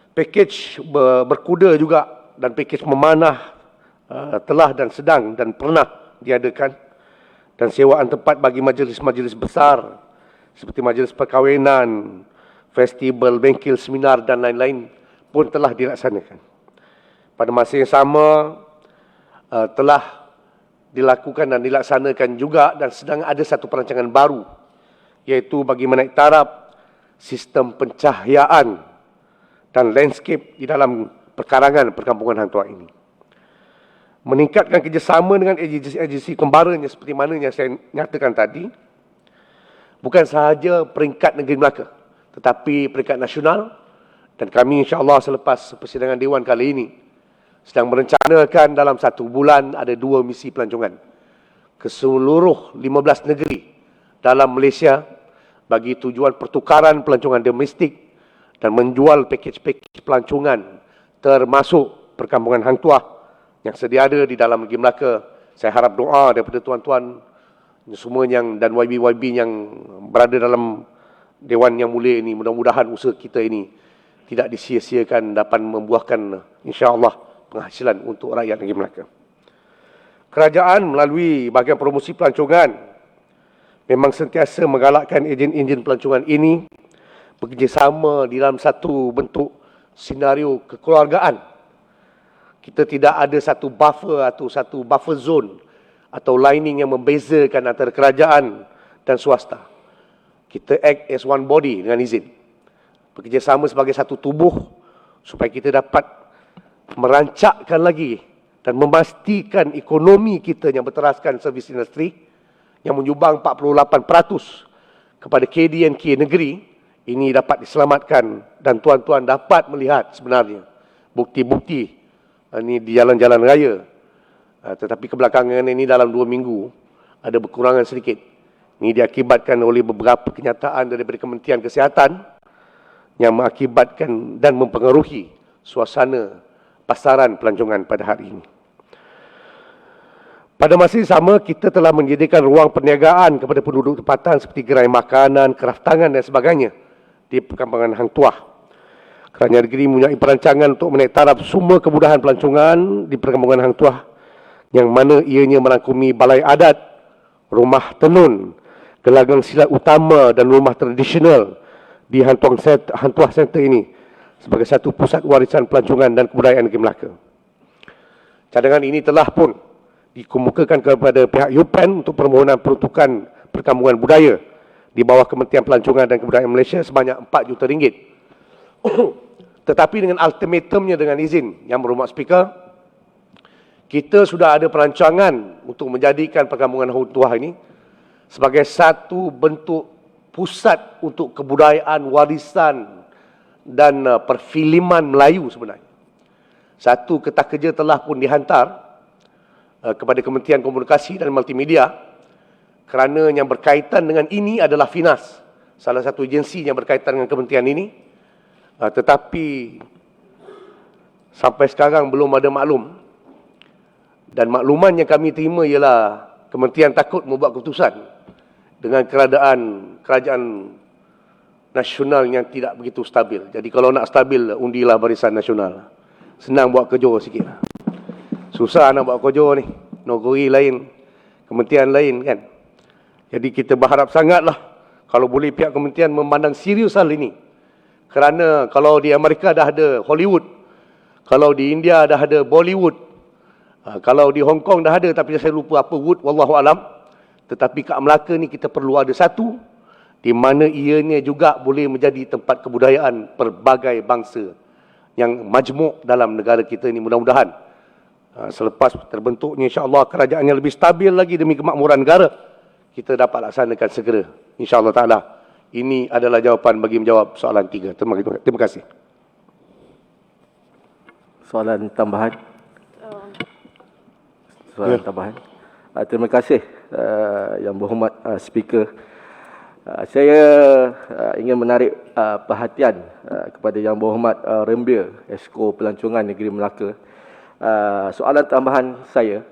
Pakej berkuda juga dan pakej memanah telah dan sedang dan pernah diadakan, dan sewaan tempat bagi majlis-majlis besar seperti majlis perkahwinan, festival, bengkel, seminar dan lain-lain pun telah dilaksanakan. Pada masa yang sama telah dilakukan dan dilaksanakan juga dan sedang ada satu perancangan baru, iaitu bagi menaik taraf sistem pencahayaan dan landscape di dalam perkarangan perkampungan Hang Tuah ini. Meningkatkan kerjasama dengan agensi kembaranya seperti mana yang saya nyatakan tadi, bukan sahaja peringkat negeri Melaka, tetapi peringkat nasional. Dan kami insya-Allah selepas persidangan Dewan kali ini sedang merencanakan dalam 1 bulan ada 2 misi pelancongan ke seluruh 15 negeri dalam Malaysia bagi tujuan pertukaran pelancongan domestik dan menjual pakej-pakej pelancongan termasuk perkampungan Hang Tuah yang sedia ada di dalam negeri Melaka. Saya harap doa daripada tuan-tuan semua yang dan YB-YB yang berada dalam Dewan yang mulia ini, mudah-mudahan usaha kita ini tidak disia-siakan, dapat membuahkan insya-Allah penghasilan untuk rakyat negeri Melaka. Kerajaan melalui bahagian promosi pelancongan memang sentiasa menggalakkan ejen-ejen pelancongan ini bekerjasama di dalam satu bentuk senario kekeluargaan. Kita tidak ada satu buffer atau satu buffer zone atau lining yang membezakan antara kerajaan dan swasta. Kita act as one body dengan izin. Bekerjasama sebagai satu tubuh supaya kita dapat merancakkan lagi dan memastikan ekonomi kita yang berteraskan servis industri yang menyumbang 48% kepada KD&K negeri ini dapat diselamatkan dan tuan-tuan dapat melihat sebenarnya bukti-bukti ini di jalan-jalan raya. Tetapi kebelakangan ini dalam 2 minggu ada berkurangan sedikit. Ini diakibatkan oleh beberapa kenyataan daripada Kementerian Kesihatan yang mengakibatkan dan mempengaruhi suasana pasaran pelancongan pada hari ini. Pada masa yang sama, kita telah menyediakan ruang perniagaan kepada penduduk tempatan seperti gerai makanan, kraftangan dan sebagainya di perkampungan Hang Tuah. Kerajaan negeri mempunyai perancangan untuk menaik taraf semua kemudahan pelancongan di perkampungan Hang Tuah, yang mana ianya merangkumi balai adat, rumah tenun, gelanggang silat utama dan rumah tradisional di Hang Tuah Center ini sebagai satu pusat warisan pelancongan dan kebudayaan negeri Melaka. Cadangan ini telah pun dikemukakan kepada pihak UPEN untuk permohonan peruntukan perkampungan budaya di bawah Kementerian Pelancongan dan Kebudayaan Malaysia sebanyak RM4 juta. Tetapi dengan ultimatumnya, dengan izin Yang Berhormat Speaker, kita sudah ada perancangan untuk menjadikan perkampungan Hang Tuah ini sebagai satu bentuk pusat untuk kebudayaan, warisan dan perfilman Melayu sebenarnya. Satu kertas kerja telah pun dihantar kepada Kementerian Komunikasi dan Multimedia kerana yang berkaitan dengan ini adalah FINAS, salah satu agensi yang berkaitan dengan kementerian ini. Tetapi sampai sekarang belum ada maklum. Dan makluman yang kami terima ialah kementerian takut membuat keputusan dengan keadaan kerajaan nasional yang tidak begitu stabil. Jadi kalau nak stabil, undilah Barisan Nasional. Senang buat kerja sikit. Susah nak buat kerja ni. Nogori lain, kementerian lain kan. Jadi kita berharap sangatlah kalau boleh pihak kementerian memandang serius hal ini. Kerana kalau di Amerika dah ada Hollywood, kalau di India dah ada Bollywood, kalau di Hong Kong dah ada, tapi saya lupa apa Wood, wallahu alam. Tetapi kat Melaka ni kita perlu ada satu di mana ianya juga boleh menjadi tempat kebudayaan pelbagai bangsa yang majmuk dalam negara kita ini. Mudah-mudahan selepas terbentuknya insya-Allah kerajaan yang lebih stabil lagi demi kemakmuran negara, kita dapat laksanakan segera insya-Allah taala. Ini adalah jawapan bagi menjawab soalan 3. Terima kasih. Soalan tambahan. Tambahan. Terima kasih Yang Berhormat Speaker. Saya ingin menarik perhatian kepada Yang Berhormat Rembir, Esko Pelancongan Negeri Melaka. Soalan tambahan saya,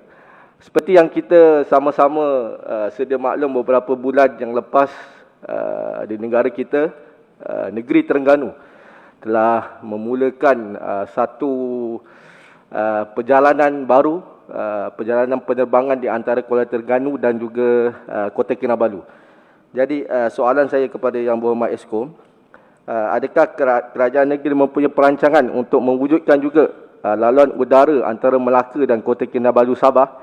seperti yang kita sama-sama sedia maklum beberapa bulan yang lepas, di negara kita, negeri Terengganu telah memulakan satu perjalanan baru, perjalanan penerbangan di antara Kuala Terengganu dan juga Kota Kinabalu. Jadi soalan saya kepada Yang Berhormat Esko, adakah kerajaan negeri mempunyai perancangan untuk mewujudkan juga laluan udara antara Melaka dan Kota Kinabalu Sabah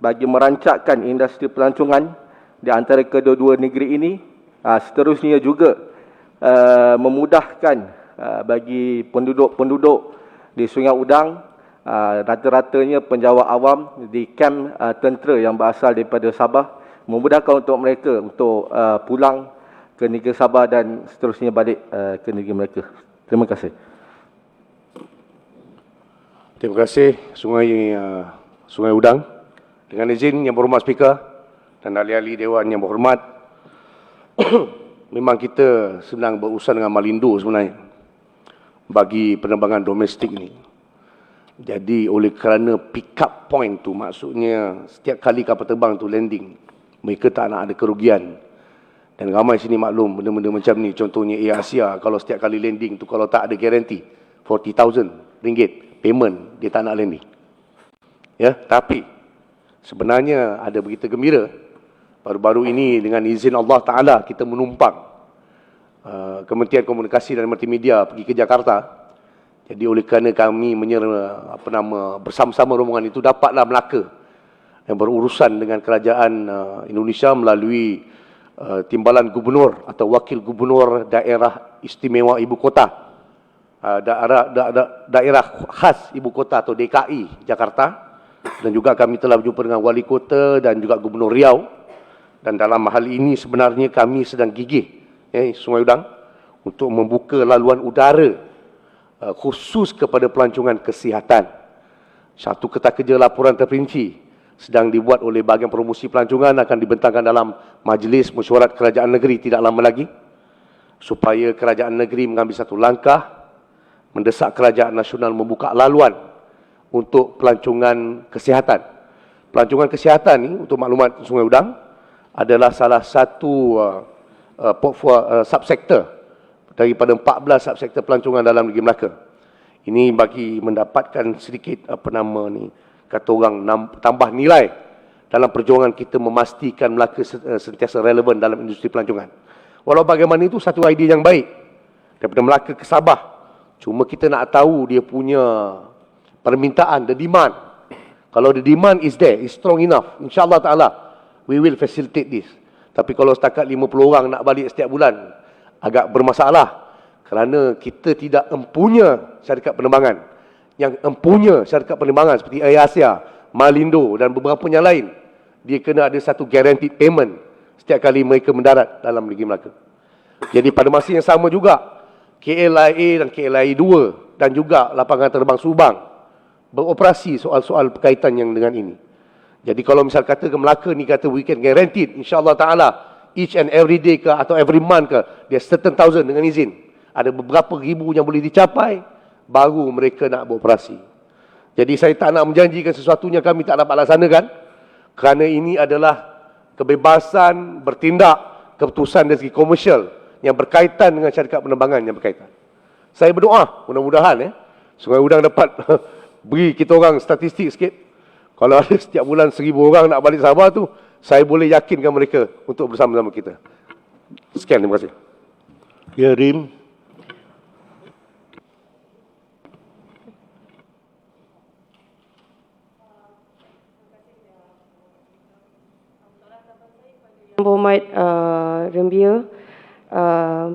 bagi merancangkan industri pelancongan di antara kedua-dua negeri ini? Seterusnya juga memudahkan bagi penduduk-penduduk di Sungai Udang, rata-ratanya penjawat awam di kem tentera yang berasal daripada Sabah, memudahkan untuk mereka untuk pulang ke negeri Sabah dan seterusnya balik ke negeri mereka. Terima kasih. Terima kasih Sungai Udang. Dengan izin Yang Berhormat Speaker dan ahli-ahli Dewan yang berhormat, memang kita sedang berurusan dengan Malindo sebenarnya bagi penerbangan domestik ni. Jadi oleh kerana pick up point tu, maksudnya setiap kali kapal terbang tu landing, mereka tak nak ada kerugian. Dan ramai sini maklum benda-benda macam ni. Contohnya Air Asia, kalau setiap kali landing tu kalau tak ada garanti RM40,000 payment, dia tak nak landing. Ya, tapi sebenarnya ada berita gembira. Baru-baru ini dengan izin Allah Ta'ala kita menumpang Kementerian Komunikasi dan Multimedia pergi ke Jakarta. Jadi oleh kerana kami bersama-sama rombongan itu dapatlah Melaka yang berurusan dengan kerajaan Indonesia melalui Timbalan Gubernur atau Wakil Gubernur Daerah Istimewa Ibu Kota, daerah khas Ibu Kota atau DKI Jakarta. Dan juga kami telah berjumpa dengan Wali Kota dan juga Gubernur Riau. Dan dalam hal ini sebenarnya kami sedang gigih Sungai Udang untuk membuka laluan udara khusus kepada pelancongan kesihatan. Satu kertas kerja laporan terperinci sedang dibuat oleh bahagian promosi pelancongan, akan dibentangkan dalam Majlis Mesyuarat Kerajaan Negeri tidak lama lagi, supaya kerajaan negeri mengambil satu langkah mendesak kerajaan nasional membuka laluan untuk pelancongan kesihatan. Pelancongan kesihatan ni, untuk maklumat Sungai Udang, adalah salah satu subsektor daripada 14 subsektor pelancongan dalam negeri Melaka. Ini bagi mendapatkan sedikit kata orang tambah nilai dalam perjuangan kita memastikan Melaka sentiasa relevan dalam industri pelancongan. Walau bagaimana itu satu idea yang baik daripada Melaka ke Sabah. Cuma kita nak tahu dia punya permintaan, the demand. Kalau the demand is there, is strong enough, insya-Allah taala we will facilitate this. Tapi kalau setakat 50 orang nak balik setiap bulan, agak bermasalah kerana kita tidak empunya syarikat penerbangan. Yang empunya syarikat penerbangan seperti Air Asia, Malindo dan beberapa yang lain, dia kena ada satu guaranteed payment setiap kali mereka mendarat dalam negeri Melaka. Jadi pada masa yang sama juga, KLIA dan KLIA 2 dan juga lapangan terbang Subang beroperasi soal-soal berkaitan yang dengan ini. Jadi kalau misal kata ke Melaka ni kata we can guaranteed, insya-Allah taala each and every day ke atau every month ke, dia certain thousand dengan izin. Ada beberapa ribu yang boleh dicapai, baru mereka nak beroperasi. Jadi saya tak nak menjanjikan sesuatunya kami tak dapat laksanakan, kerana ini adalah kebebasan bertindak, keputusan dari segi komersial yang berkaitan dengan syarikat penerbangan yang berkaitan. Saya berdoa, mudah-mudahan Sungai Udang dapat beri kita orang statistik sikit. Kalau ada setiap bulan 1,000 orang nak balik Sabah tu, saya boleh yakinkan mereka untuk bersama-sama kita. Sekian, terima kasih. Ya, Rim. Berhormat Rembia,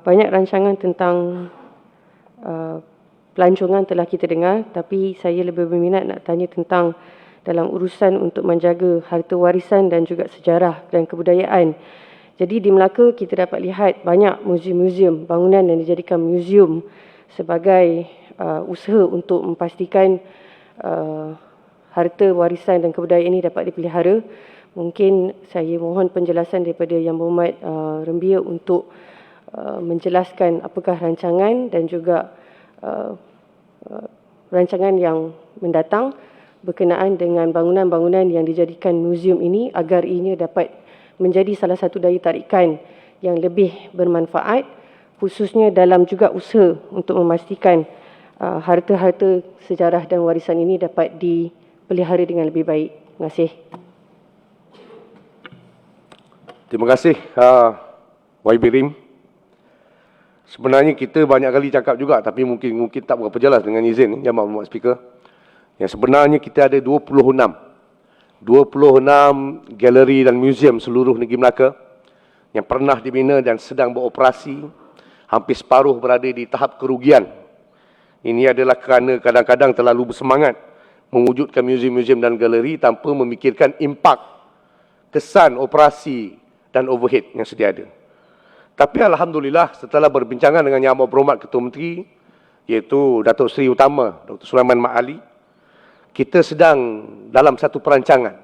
banyak rancangan tentang pelancongan telah kita dengar, tapi saya lebih berminat nak tanya tentang dalam urusan untuk menjaga harta warisan dan juga sejarah dan kebudayaan. Jadi di Melaka kita dapat lihat banyak muzium-muzium, bangunan yang dijadikan muzium sebagai usaha untuk memastikan harta warisan dan kebudayaan ini dapat dipelihara. Mungkin saya mohon penjelasan daripada Yang Berhormat Rembia untuk menjelaskan apakah rancangan dan juga rancangan yang mendatang berkenaan dengan bangunan-bangunan yang dijadikan muzium ini agar ianya dapat menjadi salah satu daya tarikan yang lebih bermanfaat, khususnya dalam juga usaha untuk memastikan harta-harta sejarah dan warisan ini dapat dipelihara dengan lebih baik. Terima kasih. Terima kasih YB Rim. Sebenarnya kita banyak kali cakap juga, tapi mungkin tak berapa jelas dengan izin Yang Berhormat Speaker. Yang sebenarnya kita ada 26 galeri dan muzium seluruh negeri Melaka yang pernah dibina dan sedang beroperasi. Hampir separuh berada di tahap kerugian. Ini adalah kerana kadang-kadang terlalu bersemangat mewujudkan muzium-muzium dan galeri tanpa memikirkan impak, kesan operasi dan overhead yang sedia ada. Tapi Alhamdulillah setelah berbincangan dengan Yang Berhormat Ketua Menteri, iaitu Datuk Seri Utama Dr. Sulaiman Mat Ali, kita sedang dalam satu perancangan.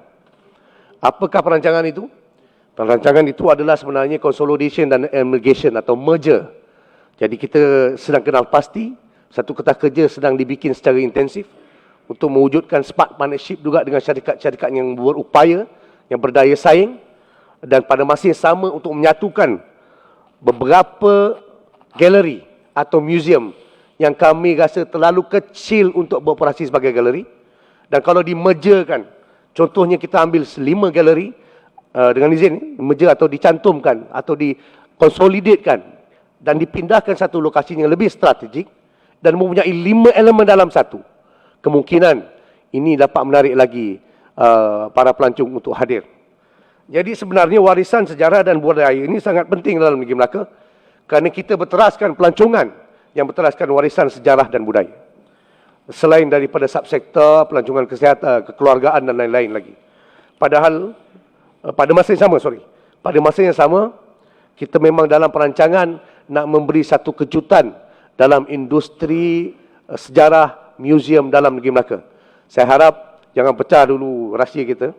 Apakah perancangan itu? Perancangan itu adalah sebenarnya consolidation dan amalgamation atau merger. Jadi kita sedang kenal pasti, satu kertas kerja sedang dibikin secara intensif untuk mewujudkan smart partnership juga dengan syarikat-syarikat yang berupaya, yang berdaya saing, dan pada masa yang sama untuk menyatukan beberapa galeri atau muzium yang kami rasa terlalu kecil untuk beroperasi sebagai galeri. Dan kalau dimergerkan, contohnya kita ambil 5 galeri dengan izin, merger atau dicantumkan atau dikonsolidatkan dan dipindahkan satu lokasi yang lebih strategik dan mempunyai 5 elemen dalam satu, kemungkinan ini dapat menarik lagi para pelancong untuk hadir. Jadi sebenarnya warisan sejarah dan budaya ini sangat penting dalam negeri Melaka kerana kita berteraskan pelancongan yang berteraskan warisan sejarah dan budaya. Selain daripada subsektor pelancongan kesihatan, kekeluargaan dan lain-lain lagi. Padahal pada masa yang sama kita memang dalam perancangan nak memberi satu kejutan dalam industri sejarah muzium dalam negeri Melaka. Saya harap jangan pecah dulu rahsia kita.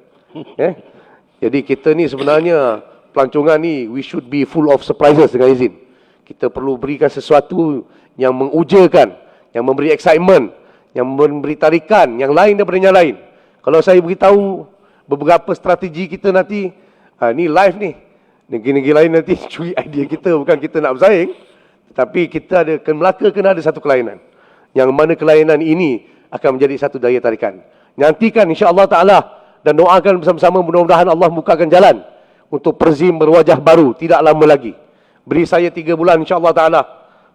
Jadi kita ni sebenarnya pelancongan ni we should be full of surprises dengan izin. Kita perlu berikan sesuatu yang mengujakan, yang memberi excitement, yang memberi tarikan, yang lain daripada yang lain. Kalau saya beritahu beberapa strategi kita nanti, ni live ni, negeri-negeri lain nanti curi idea kita, bukan kita nak bersaing, tapi kita ada, Melaka kena ada satu kelainan, yang mana kelainan ini akan menjadi satu daya tarikan. Nantikan insya-Allah Ta'ala dan doakan bersama-sama mudah-mudahan Allah bukakan jalan untuk Perzim berwajah baru tidak lama lagi. Beri saya 3 bulan insya-Allah Ta'ala.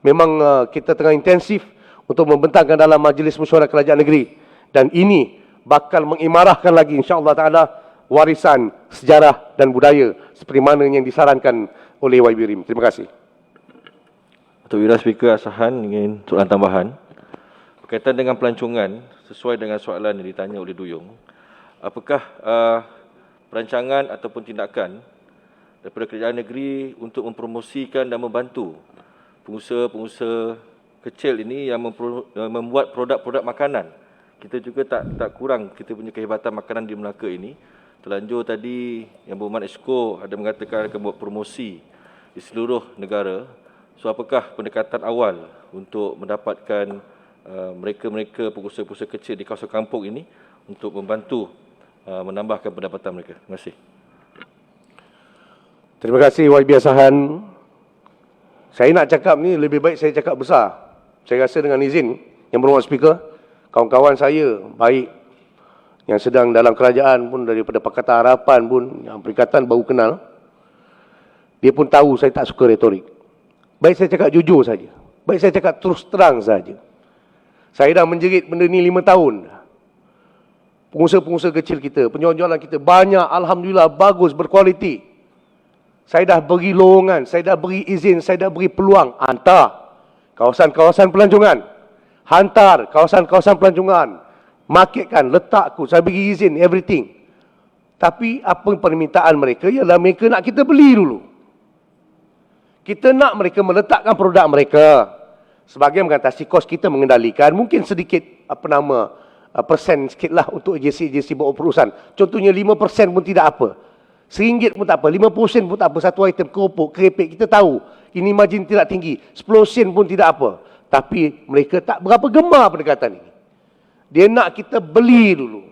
Memang kita tengah intensif untuk membentangkan dalam Majlis Mesyuarat Kerajaan Negeri. Dan ini bakal mengimarahkan lagi insya-Allah Ta'ala warisan sejarah dan budaya seperti mana yang disarankan oleh YB Rim. Terima kasih. Datuk Wira Speaker Asahan ingin soalan tambahan. Berkaitan dengan pelancongan, sesuai dengan soalan yang ditanya oleh Duyung, apakah perancangan ataupun tindakan daripada kerajaan negeri untuk mempromosikan dan membantu pengusaha-pengusaha kecil ini yang membuat produk-produk makanan? Kita juga tak kurang kita punya kehebatan makanan di Melaka ini. Terlanjur tadi Yang Berhormat Exco ada mengatakan akan buat promosi di seluruh negara. So apakah pendekatan awal untuk mendapatkan mereka-mereka pengusaha-pengusaha kecil di kawasan kampung ini untuk membantu menambahkan pendapatan mereka? Terima kasih. Terima kasih YB Asahan. Saya nak cakap ni lebih baik saya cakap besar. Saya rasa dengan izin Yang Berhormat Speaker, kawan-kawan saya baik yang sedang dalam kerajaan pun, daripada Pakatan Harapan pun, yang Perikatan baru kenal, dia pun tahu saya tak suka retorik. Baik saya cakap jujur saja. Baik saya cakap terus terang saja. Saya dah menjerit benda ni 5 tahun. Pengusaha-pengusaha kecil kita, penjualan kita banyak, alhamdulillah, bagus, berkualiti. Saya dah beri lowongan, saya dah beri izin, saya dah beri peluang. Hantar kawasan-kawasan pelancongan. Hantar kawasan-kawasan pelancongan. Marketkan, letak aku, saya beri izin, everything. Tapi apa permintaan mereka ialah mereka nak kita beli dulu. Kita nak mereka meletakkan produk mereka. Sebagai mengatasi kos kita mengendalikan, mungkin sedikit persen sikit lah untuk agensi-agensi bawa perusahaan. Contohnya 5% pun tidak apa. RM1 pun tak apa, 50% pun tak apa. Satu item keropok, kerepek, kita tahu ini margin tidak tinggi. 10 sen pun tidak apa. Tapi mereka tak berapa gemar pendekatan ini. Dia nak kita beli dulu.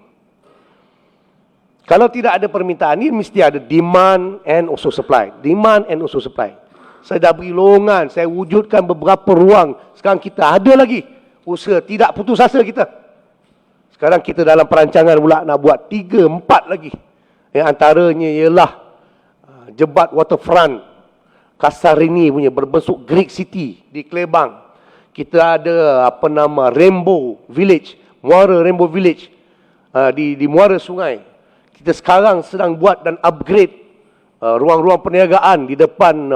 Kalau tidak ada permintaan, ini mesti ada demand and also supply. Demand and also supply. Saya dah beri lowongan, saya wujudkan beberapa ruang. Sekarang kita ada lagi usaha, tidak putus asa kita. Sekarang kita dalam perancangan pula nak buat 3, 4 lagi. Yang antaranya ialah Jebat Waterfront, Kasarini punya berbentuk Greek City di Klebang. Kita ada Rainbow Village, Muara Rainbow Village di Muara Sungai. Kita sekarang sedang buat dan upgrade ruang-ruang perniagaan di depan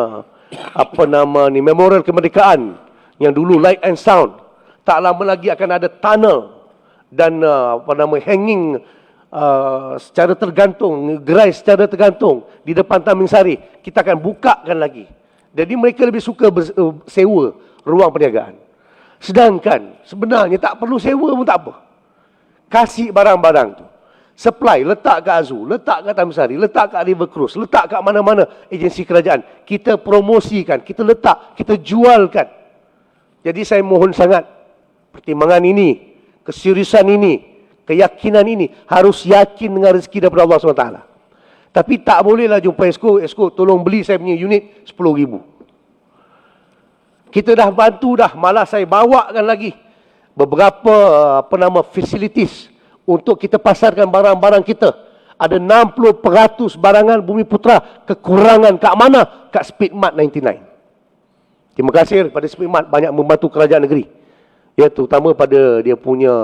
Memorial Kemerdekaan yang dulu Light and Sound. Tak lama lagi akan ada tunnel dan hanging secara tergantung, gerai secara tergantung di depan Taming Sari. Kita akan bukakan lagi. Jadi mereka lebih suka sewa ruang perniagaan. Sedangkan sebenarnya tak perlu sewa pun tak apa. Kasih barang-barang tu. Supply, letak kat Azu, letak kat Taming Sari, letak kat River Cruise, letak kat mana-mana agensi kerajaan. Kita promosikan, kita letak, kita jualkan. Jadi saya mohon sangat, pertimbangan ini, keseriusan ini, keyakinan ini, harus yakin dengan rezeki daripada Allah SWT. Tapi tak bolehlah jumpa Exco, tolong beli saya punya unit 10,000. Kita dah bantu dah, malah saya bawakan lagi beberapa facilities untuk kita pasarkan barang-barang kita. Ada 60% barangan Bumi Putra kekurangan kat mana? Kat Speedmart 99. Terima kasih kepada Speedmart banyak membantu kerajaan negeri. Ya, terutama pada dia punya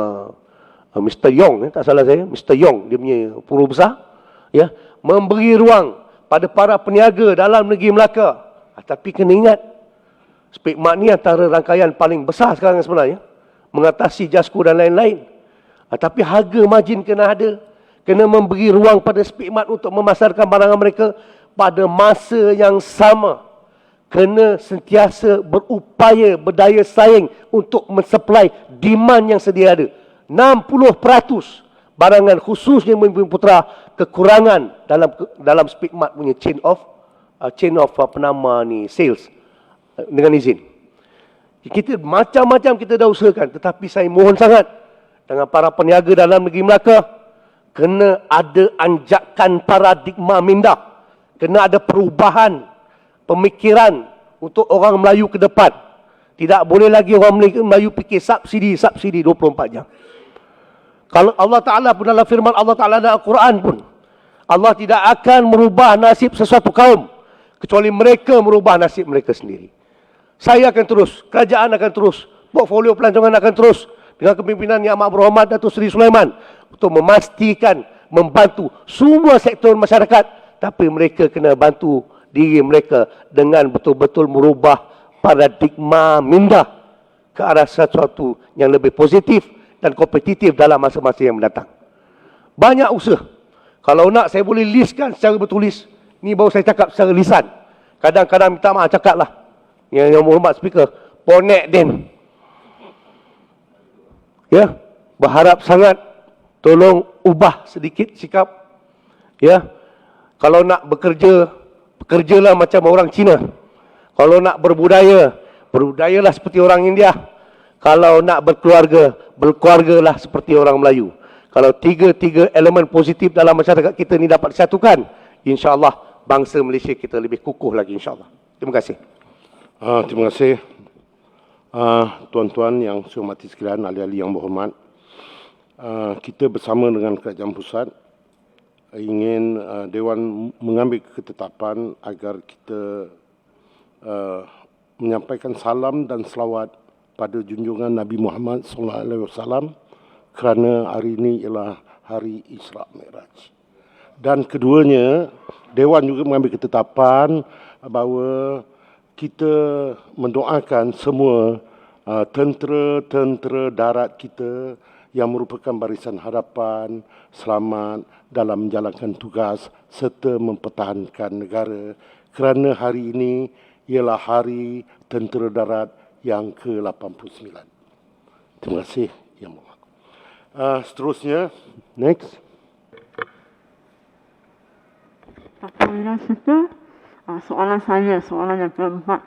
Mr. Yong, tak salah saya, Mr. Yong, dia punya puru besar, ya, memberi ruang pada para peniaga dalam negeri Melaka. Tapi kena ingat, Speedmart ni antara rangkaian paling besar sekarang sebenarnya, mengatasi Jasco dan lain-lain. Tapi harga margin kena ada. Kena memberi ruang pada Speedmart untuk memasarkan barangan mereka. Pada masa yang sama, kena sentiasa berupaya berdaya saing untuk mensupply demand yang sedia ada. 60% barangan khususnya Bumi Putra kekurangan dalam Speedmart punya chain of sales. Dengan izin. Kita macam-macam kita dah usahakan, tetapi saya mohon sangat dengan para peniaga dalam negeri Melaka, kena ada anjakan paradigma minda, kena ada perubahan pemikiran untuk orang Melayu ke depan. Tidak boleh lagi orang Melayu fikir subsidi 24 jam. Kalau Allah Ta'ala pun dalam firman Allah Ta'ala dalam Al-Quran pun, Allah tidak akan merubah nasib sesuatu kaum kecuali mereka merubah nasib mereka sendiri. Saya akan terus, kerajaan akan terus, portfolio pelancongan akan terus dengan kepimpinan Yang Amat Berhormat Datuk Seri Sulaiman untuk memastikan, membantu semua sektor masyarakat, tapi mereka kena bantu diri mereka dengan betul-betul merubah paradigma minda ke arah sesuatu yang lebih positif dan kompetitif dalam masa-masa yang mendatang. Banyak usaha. Kalau nak saya boleh listkan secara bertulis. Ni baru saya cakap secara lisan. Kadang-kadang minta maaf cakap lah. Yang Berhormat Speaker, ponek den. Ya, berharap sangat tolong ubah sedikit sikap. Ya, kalau nak bekerja, bekerjalah macam orang Cina. Kalau nak berbudaya, berbudayalah seperti orang India. Kalau nak berkeluarga, berkeluargalah seperti orang Melayu. Kalau tiga elemen positif dalam masyarakat kita ni dapat disatukan, insya-Allah bangsa Malaysia kita lebih kukuh lagi, insya-Allah. Terima kasih. Terima kasih. Tuan-tuan yang saya hormati sekalian, ahli-ahli yang berhormat, kita bersama dengan Kerajaan Pusat ingin Dewan mengambil ketetapan agar kita menyampaikan salam dan selawat pada junjungan Nabi Muhammad SAW kerana hari ini ialah hari Isra' Mi'raj. Dan keduanya, Dewan juga mengambil ketetapan bahawa kita mendoakan semua tentera-tentera darat kita yang merupakan barisan harapan, selamat dalam menjalankan tugas serta mempertahankan negara kerana hari ini ialah hari tentera darat yang ke-89. Terima kasih. Yang seterusnya, next. Soalan saya, soalan yang keempat.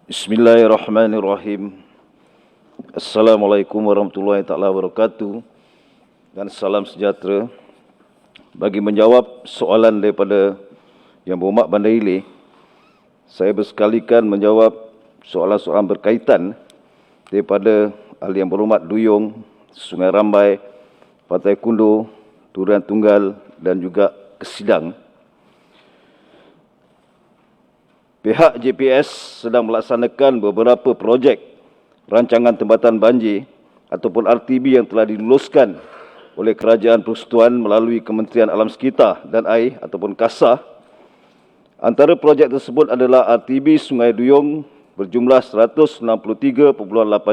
Bismillahirrahmanirrahim. Assalamualaikum warahmatullahi taala wabarakatuh dan salam sejahtera. Bagi menjawab soalan daripada Yang Berhormat Bandar Hilir, saya bersekalikan menjawab soalan-soalan berkaitan daripada Ahli Yang Berhormat Duyung, Sungai Rambai, Pantai Kundo, Durian Tunggal dan juga Kesidang. Pihak JPS sedang melaksanakan beberapa projek rancangan tempatan banjir ataupun RTB yang telah diluluskan oleh Kerajaan Persekutuan melalui Kementerian Alam Sekitar dan Air ataupun KASA. Antara projek tersebut adalah RTB Sungai Duyung berjumlah 163.8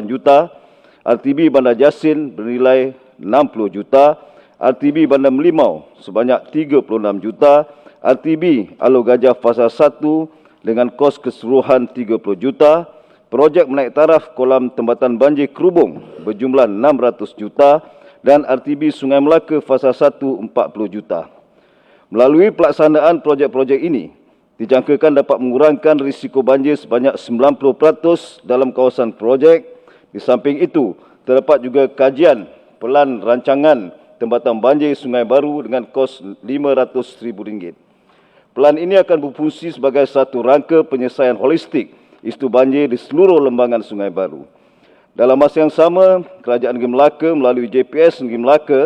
juta, RTB Bandar Jasin bernilai 60 juta, RTB Bandar Melimau sebanyak 36 juta, RTB Alor Gajah Fasa 1 dengan kos keseluruhan 30 juta, projek menaik taraf kolam tempatan banjir Kerubung berjumlah 600 juta dan RTB Sungai Melaka Fasa 1 40 juta. Melalui pelaksanaan projek-projek ini, dijangkakan dapat mengurangkan risiko banjir sebanyak 90% dalam kawasan projek. Di samping itu, terdapat juga kajian pelan rancangan tempatan banjir Sungai Baru dengan kos RM500,000. Pelan ini akan berfungsi sebagai satu rangka penyelesaian holistik isu banjir di seluruh lembangan Sungai Baru. Dalam masa yang sama, Kerajaan Negeri Melaka melalui JPS Negeri Melaka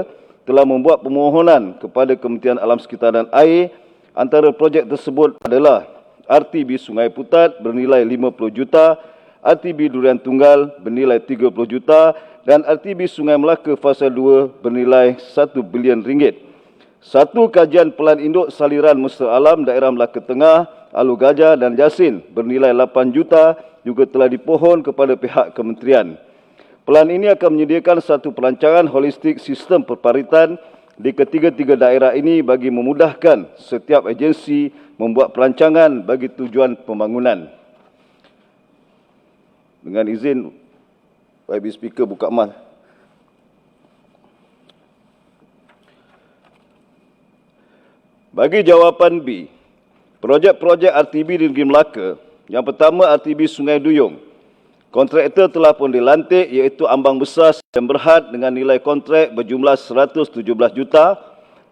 telah membuat permohonan kepada Kementerian Alam Sekitar dan Air. Antara projek tersebut adalah RTB Sungai Putat bernilai 50 juta, RTB Durian Tunggal bernilai 30 juta dan RTB Sungai Melaka Fasa 2 bernilai RM1 bilion. Satu kajian pelan induk saliran mesra alam daerah Melaka Tengah, Alor Gajah dan Jasin bernilai 8 juta juga telah dipohon kepada pihak kementerian. Pelan ini akan menyediakan satu perancangan holistik sistem perparitan di ketiga-tiga daerah ini bagi memudahkan setiap agensi membuat perancangan bagi tujuan pembangunan. Dengan izin, YB Speaker buka mic. Bagi jawapan B, projek-projek RTB di Negeri Melaka, yang pertama RTB Sungai Duyung. Kontraktor telah pun dilantik iaitu Ambang Besar Sdn Berhad dengan nilai kontrak berjumlah 117 juta.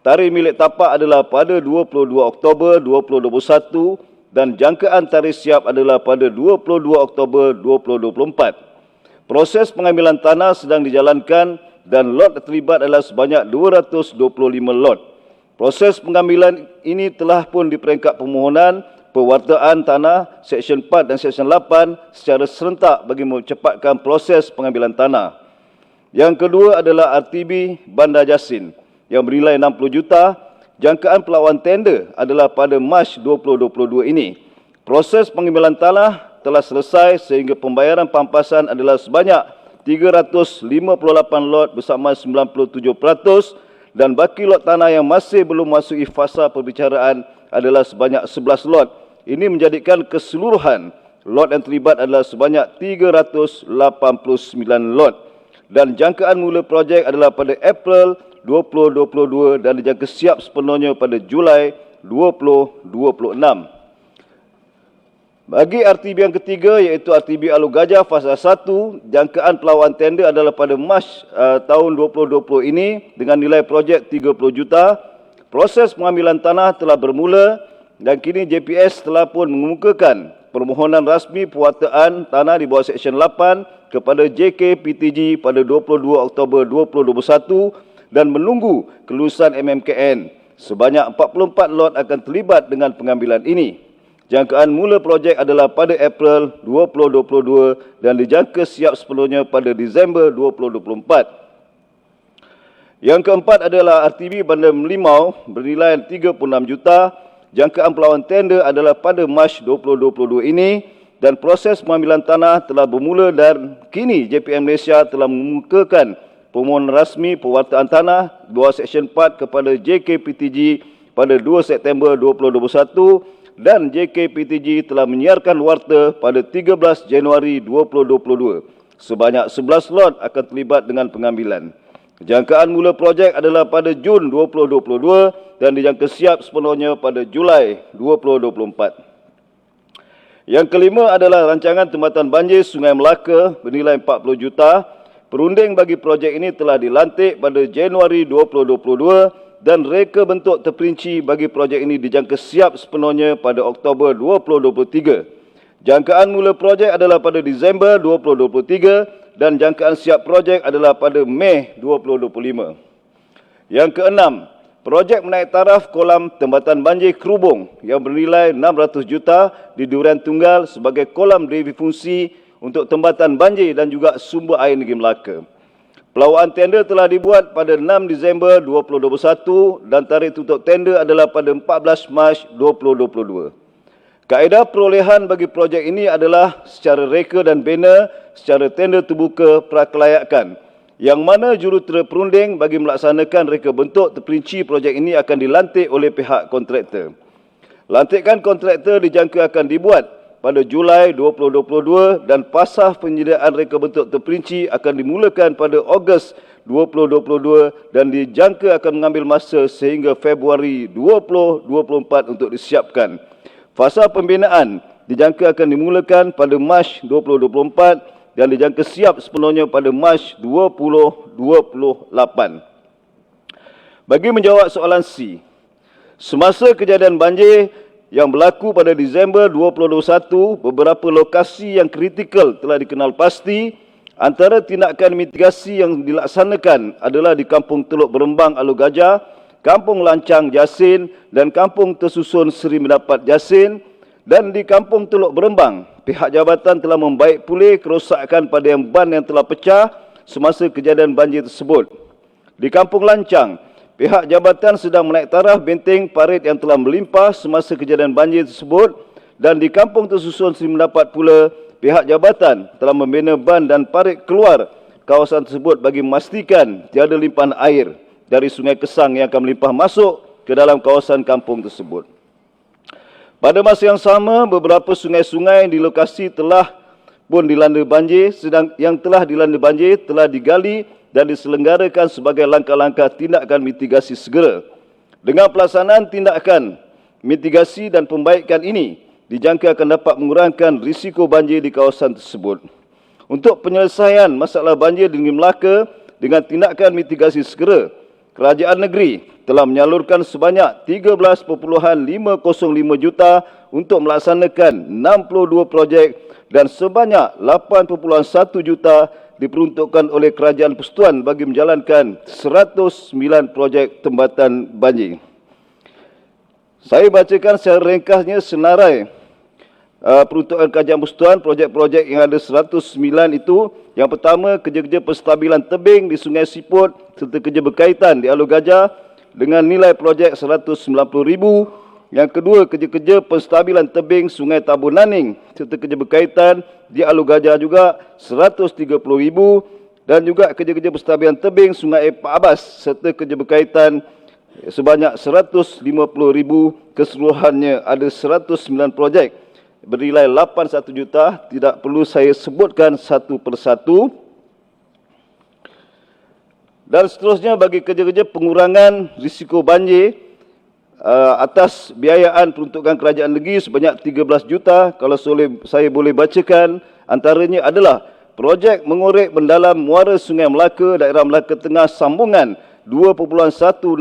Tarikh milik tapak adalah pada 22 Oktober 2021 dan jangkaan tarikh siap adalah pada 22 Oktober 2024. Proses pengambilan tanah sedang dijalankan dan lot terlibat adalah sebanyak 225 lot. Proses pengambilan ini telah pun di peringkat permohonan pewartaan tanah Seksyen 4 dan Seksyen 8 secara serentak bagi mempercepatkan proses pengambilan tanah. Yang kedua adalah RTB Bandar Jasin yang bernilai 60 juta. Jangkaan pelawan tender adalah pada Mac 2022 ini. Proses pengambilan tanah telah selesai sehingga pembayaran pampasan adalah sebanyak 358 lot bersama 97% dan baki lot tanah yang masih belum masuki fasa perbicaraan adalah sebanyak 11 lot. Ini menjadikan keseluruhan lot yang terlibat adalah sebanyak 389 lot. Dan jangkaan mula projek adalah pada April 2022 dan dijangka siap sepenuhnya pada Julai 2026. Bagi RTB yang ketiga iaitu RTB Alor Gajah fasa 1, jangkaan pelawan tender adalah pada Mac tahun 2020 ini dengan nilai projek 30 juta. Proses pengambilan tanah telah bermula dan kini JPS telah pun mengemukakan permohonan rasmi pewartaan tanah di bawah Seksyen 8 kepada JKPTG pada 22 Oktober 2021 dan menunggu kelulusan MMKN. Sebanyak 44 lot akan terlibat dengan pengambilan ini. Jangkaan mula projek adalah pada April 2022 dan dijangka siap sepenuhnya pada Disember 2024. Yang keempat adalah RTB Bandar Melimau bernilai 36 juta. Jangkaan pelawan tender adalah pada Mac 2022 ini dan proses pengambilan tanah telah bermula dan kini JPM Malaysia telah mengemukakan permohonan rasmi pewartaan tanah bawah Seksyen 4 kepada JKPTG pada 2 September 2021 dan JKPTG telah menyiarkan warta pada 13 Januari 2022. Sebanyak 11 lot akan terlibat dengan pengambilan. Jangkaan mula projek adalah pada Jun 2022 dan dijangka siap sepenuhnya pada Julai 2024. Yang kelima adalah rancangan tempatan banjir Sungai Melaka bernilai 40 juta. Perunding bagi projek ini telah dilantik pada Januari 2022 dan reka bentuk terperinci bagi projek ini dijangka siap sepenuhnya pada Oktober 2023. Jangkaan mula projek adalah pada Disember 2023 dan jangkaan siap projek adalah pada Mei 2025. Yang keenam, projek menaik taraf kolam tempatan banjir Kerubung yang bernilai 600 juta di Durian Tunggal sebagai kolam dewi fungsi untuk tempatan banjir dan juga sumber air negeri Melaka. Pelawaan tender telah dibuat pada 6 Disember 2021 dan tarikh tutup tender adalah pada 14 Mac 2022. Kaedah perolehan bagi projek ini adalah secara reka dan bina secara tender terbuka prakelayakan yang mana jurutera perunding bagi melaksanakan reka bentuk terperinci projek ini akan dilantik oleh pihak kontraktor. Lantikan kontraktor dijangka akan dibuat pada Julai 2022 dan pasah penyediaan reka bentuk terperinci akan dimulakan pada Ogos 2022 dan dijangka akan mengambil masa sehingga Februari 2024 untuk disiapkan. Fasa pembinaan dijangka akan dimulakan pada Mac 2024 dan dijangka siap sepenuhnya pada Mac 2028. Bagi menjawab soalan C, semasa kejadian banjir yang berlaku pada Disember 2021, beberapa lokasi yang kritikal telah dikenal pasti. Antara tindakan mitigasi yang dilaksanakan adalah di Kampung Teluk Berembang Alor Gajah, Kampung Lancang Jasin dan Kampung Tersusun Seri Mendapat Jasin. Dan di Kampung Teluk Berembang, pihak jabatan telah membaik pulih kerosakan pada yang ban yang telah pecah semasa kejadian banjir tersebut. Di Kampung Lancang, pihak jabatan sedang menaik taraf benteng parit yang telah melimpah semasa kejadian banjir tersebut dan di Kampung Tersusun Seri Mendapat pula, pihak jabatan telah membina ban dan parit keluar kawasan tersebut bagi memastikan tiada limpahan air dari Sungai Kesang yang akan melimpah masuk ke dalam kawasan kampung tersebut. Pada masa yang sama, beberapa sungai-sungai di lokasi telah pun dilanda banjir, yang telah dilanda banjir telah digali dan diselenggarakan sebagai langkah-langkah tindakan mitigasi segera. Dengan pelaksanaan tindakan mitigasi dan pembaikan ini, dijangka akan dapat mengurangkan risiko banjir di kawasan tersebut. Untuk penyelesaian masalah banjir di Negeri Melaka dengan tindakan mitigasi segera, kerajaan negeri telah menyalurkan sebanyak 13.505 juta untuk melaksanakan 62 projek dan sebanyak 8.1 juta diperuntukkan oleh Kerajaan Persekutuan bagi menjalankan 109 projek tempatan banjir. Saya bacakan secara ringkasnya senarai peruntukan Kerajaan Persekutuan, projek-projek yang ada 109 itu. Yang pertama, kerja-kerja penstabilan tebing di Sungai Siput serta kerja berkaitan di Alor Gajah dengan nilai projek 190,000. Yang kedua, kerja-kerja penstabilan tebing Sungai Tabur Naning serta kerja berkaitan di Alor Gajah juga 130,000 dan juga kerja-kerja penstabilan tebing Sungai Pak Abbas serta kerja berkaitan sebanyak 150,000. Keseluruhannya ada 109 projek bernilai 81 juta. Tidak perlu saya sebutkan satu persatu. Dan seterusnya, bagi kerja-kerja pengurangan risiko banjir atas biayaan peruntukan kerajaan negeri sebanyak 13 juta. Kalau saya boleh bacakan, antaranya adalah projek mengorek mendalam muara Sungai Melaka, daerah Melaka Tengah sambungan 2.160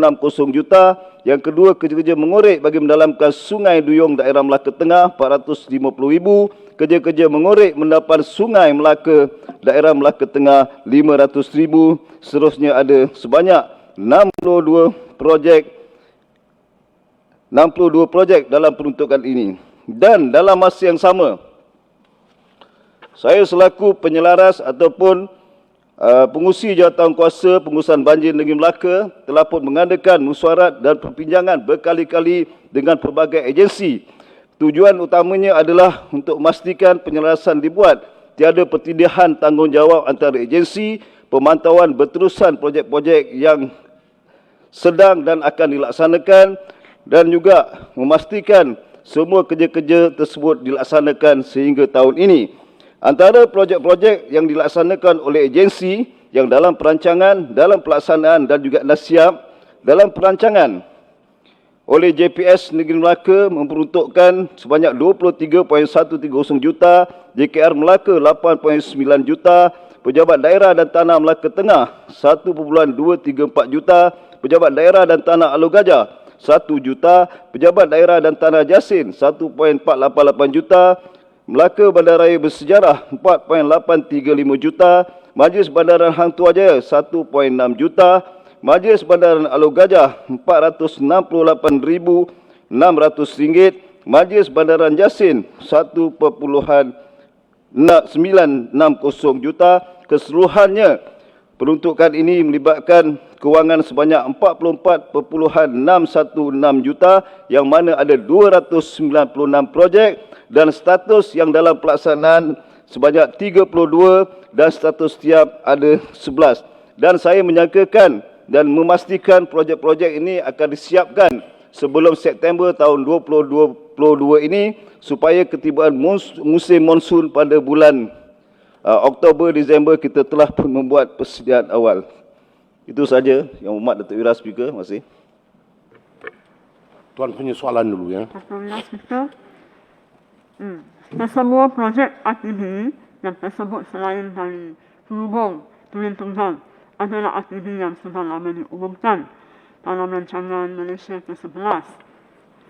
juta. Yang kedua, kerja-kerja mengorek bagi mendalamkan Sungai Duyung daerah Melaka Tengah 450,000. Kerja-kerja mengorek mendapat Sungai Melaka daerah Melaka Tengah 500,000. Seterusnya ada sebanyak 62 projek dalam peruntukan ini. Dan dalam masa yang sama, saya selaku penyelaras ataupun pengurusi jawatankuasa pengurusan banjir Negeri Melaka telah pun mengadakan mesyuarat dan perbincangan berkali-kali dengan pelbagai agensi. Tujuan utamanya adalah untuk memastikan penyelarasan dibuat, tiada pertindihan tanggungjawab antara agensi, pemantauan berterusan projek-projek yang sedang dan akan dilaksanakan, dan juga memastikan semua kerja-kerja tersebut dilaksanakan sehingga tahun ini. Antara projek-projek yang dilaksanakan oleh agensi yang dalam perancangan, dalam pelaksanaan dan juga nasiab, dalam perancangan oleh JPS Negeri Melaka memperuntukkan sebanyak 23.130 juta, JKR Melaka 8.9 juta, Pejabat Daerah dan Tanah Melaka Tengah 1.234 juta, Pejabat Daerah dan Tanah Alor Gajah 1 juta, Pejabat Daerah dan Tanah Jasin 1.488 juta, Melaka Bandaraya Bersejarah 4.835 juta, Majlis Bandaran Hang Tuah Jaya 1.6 juta, Majlis Bandaran Alor Gajah RM468,600, Majlis Bandaran Jasin 1.960 juta. Keseluruhannya peruntukan ini melibatkan kewangan sebanyak 44.616 juta, yang mana ada 296 projek dan status yang dalam pelaksanaan sebanyak 32 dan status tiap ada 11. Dan saya menyangkakan dan memastikan projek-projek ini akan disiapkan sebelum September tahun 2022 ini supaya ketibaan musim monsun pada bulan Oktober, Disember kita telah pun membuat persediaan awal. Itu saja Yang Hormat Datuk Wira Speaker. Terima kasih. Tuan punya soalan dulu ya. Semua projek aktivi yang tersebut selain dari Hubung, Tulen Tunggal adalah aktivi yang sudah lama diumumkan dalam rancangan Malaysia ke-11.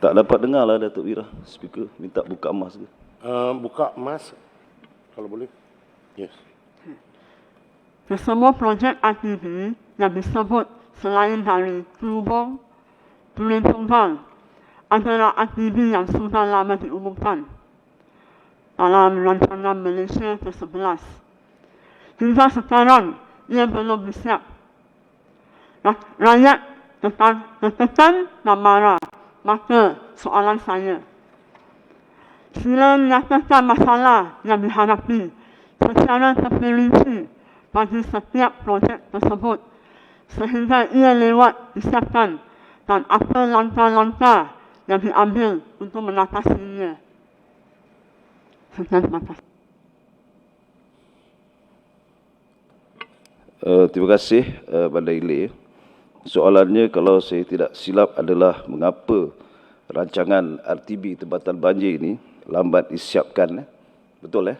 Tak dapat dengar lah Datuk Wira Speaker. Minta buka emas ke? Buka emas kalau boleh. Yes. Semua projek aktivi yang disebut selain dari Hubung, Tulen Tunggal adalah aktivi yang sudah lama diumumkan dalam rancangan Malaysia ke-11. Hingga sekarang, ia belum disiap. Rakyat tertekan dan marah. Maka, soalan saya, sila menyatakan masalah yang dihadapi secara terperinci bagi setiap projek tersebut sehingga ia lewat disiapkan, dan apa langkah-langkah yang diambil untuk mengatasinya. Terima kasih. Terima kasih Bandar Ilay. Soalannya kalau saya tidak silap adalah mengapa rancangan RTB tempatan banjir ini lambat disiapkan. Betul?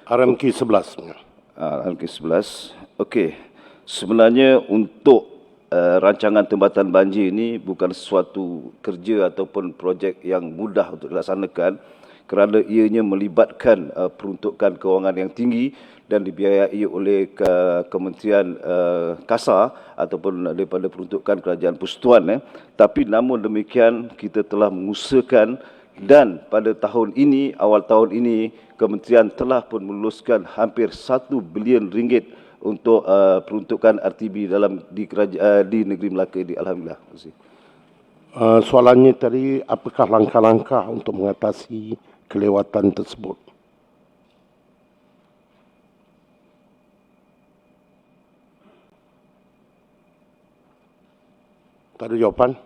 RMK 11. Halaman ke-11. Okey. Sebenarnya untuk rancangan tempatan banjir ini bukan sesuatu kerja ataupun projek yang mudah untuk dilaksanakan kerana ianya melibatkan peruntukan kewangan yang tinggi dan dibiayai oleh Kementerian Kasar ataupun daripada peruntukan Kerajaan Persekutuan. Tapi namun demikian kita telah mengusahakan dan pada tahun ini, awal tahun ini, kementerian telah pun meluluskan hampir 1 bilion ringgit untuk peruntukan RTB di negeri Melaka ini. Alhamdulillah. Terima kasih. Soalannya tadi, apakah langkah-langkah untuk mengatasi kelewatan tersebut? Tak ada jawapan.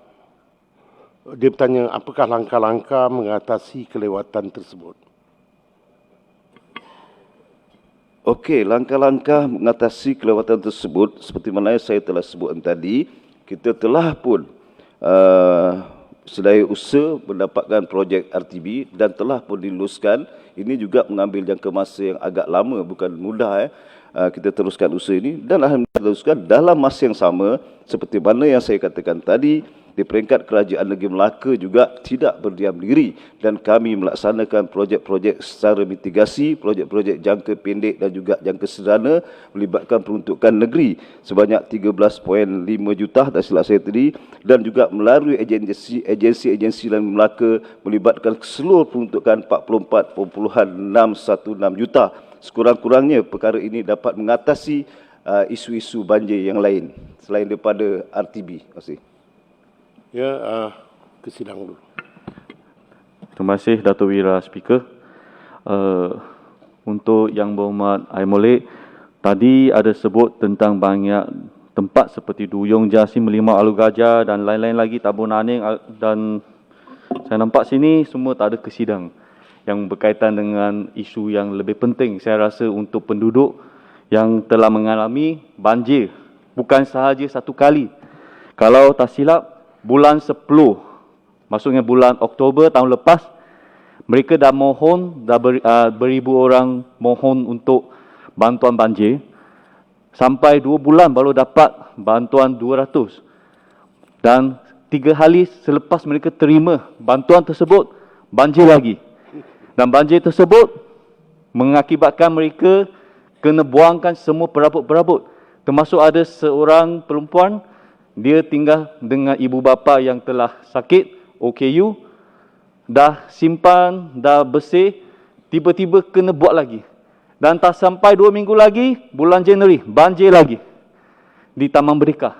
Dia bertanya, apakah langkah-langkah mengatasi kelewatan tersebut? Okey, langkah-langkah mengatasi kelewatan tersebut seperti mana saya telah sebutkan tadi, kita telah pun sedaya usaha mendapatkan projek RTB dan telah pun diluluskan. Ini juga mengambil jangka masa yang agak lama, bukan mudah. Kita teruskan usaha ini dan alhamdulillah teruskan dalam masa yang sama seperti mana yang saya katakan tadi. Di peringkat Kerajaan Negeri Melaka juga tidak berdiam diri dan kami melaksanakan projek-projek secara mitigasi, projek-projek jangka pendek dan juga jangka sederhana melibatkan peruntukan negeri sebanyak 13.5 juta tak silap saya tadi dan juga melalui agensi-agensi dalam Melaka melibatkan seluruh peruntukan 44.616 juta. Sekurang-kurangnya perkara ini dapat mengatasi isu-isu banjir yang lain selain daripada RTB. Terima kasih. Ya, ke sidang dulu. Terima kasih Dato' Wira Speaker. Untuk Yang Berhormat Air Molek, tadi ada sebut tentang banyak tempat seperti Duyung, Jasim, Melimau, Alu Gajah dan lain-lain lagi, Tabun Aning, dan saya nampak sini semua tak ada kesidang yang berkaitan dengan isu yang lebih penting saya rasa untuk penduduk yang telah mengalami banjir. Bukan sahaja satu kali. Kalau tak silap, bulan 10, maksudnya bulan Oktober tahun lepas, mereka dah mohon, beribu orang mohon untuk bantuan banjir. Sampai 2 bulan baru dapat bantuan 200. Dan 3 hari selepas mereka terima bantuan tersebut, banjir lagi. Dan banjir tersebut mengakibatkan mereka kena buangkan semua perabot-perabot. Termasuk ada seorang perempuan, dia tinggal dengan ibu bapa yang telah sakit, OKU, dah simpan, dah bersih, tiba-tiba kena buat lagi. Dan tak sampai 2 minggu lagi, bulan Januari, banjir lagi di Taman Merdeka.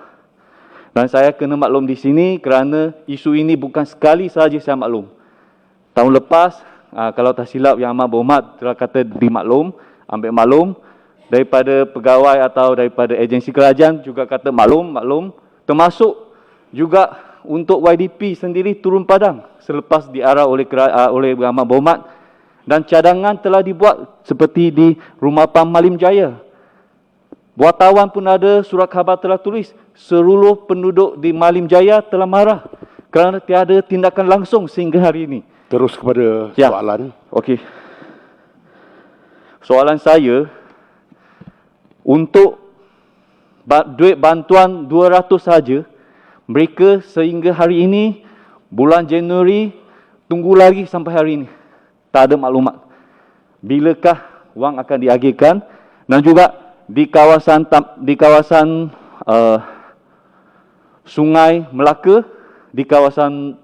Dan saya kena maklum di sini kerana isu ini bukan sekali sahaja saya maklum. Tahun lepas, kalau tak silap Yang Amat Berhormat telah kata dimaklum, ambil maklum, daripada pegawai atau daripada agensi kerajaan juga kata maklum. Termasuk juga untuk YDP sendiri turun padang selepas diarah oleh Yang Amat Berhormat dan cadangan telah dibuat seperti di Rumah Pam Malim Jaya. Wartawan pun ada surat khabar telah tulis seluruh penduduk di Malim Jaya telah marah kerana tiada tindakan langsung sehingga hari ini. Terus kepada soalan. Okey. Soalan saya untuk duit bantuan 200 saja, mereka sehingga hari ini, bulan Januari, tunggu lagi sampai hari ini. Tak ada maklumat. Bilakah wang akan diagihkan? Dan juga di kawasan Sungai Melaka, di kawasan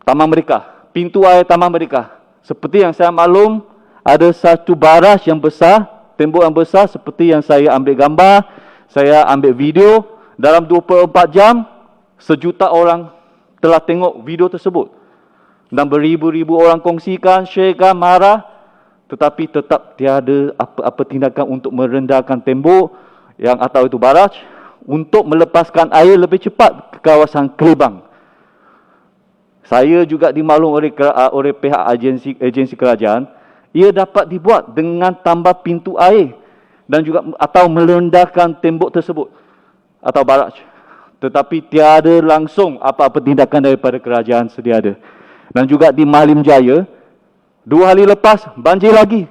Taman Merdeka, pintu air Taman Merdeka. Seperti yang saya maklum, ada satu baraj yang besar, tembok yang besar seperti yang saya ambil gambar, saya ambil video, dalam 24 jam, 1 juta orang telah tengok video tersebut. Dan beribu-ribu orang kongsikan, sharekan, marah, tetapi tetap tiada apa-apa tindakan untuk merendahkan tembok yang atau itu baraj, untuk melepaskan air lebih cepat ke kawasan Kelibang. Saya juga dimaklum oleh pihak agensi kerajaan, ia dapat dibuat dengan tambah pintu air dan juga atau merendahkan tembok tersebut atau baraj. Tetapi tiada langsung apa-apa tindakan daripada kerajaan sedia ada. Dan juga di Malim Jaya, 2 hari lepas banjir lagi.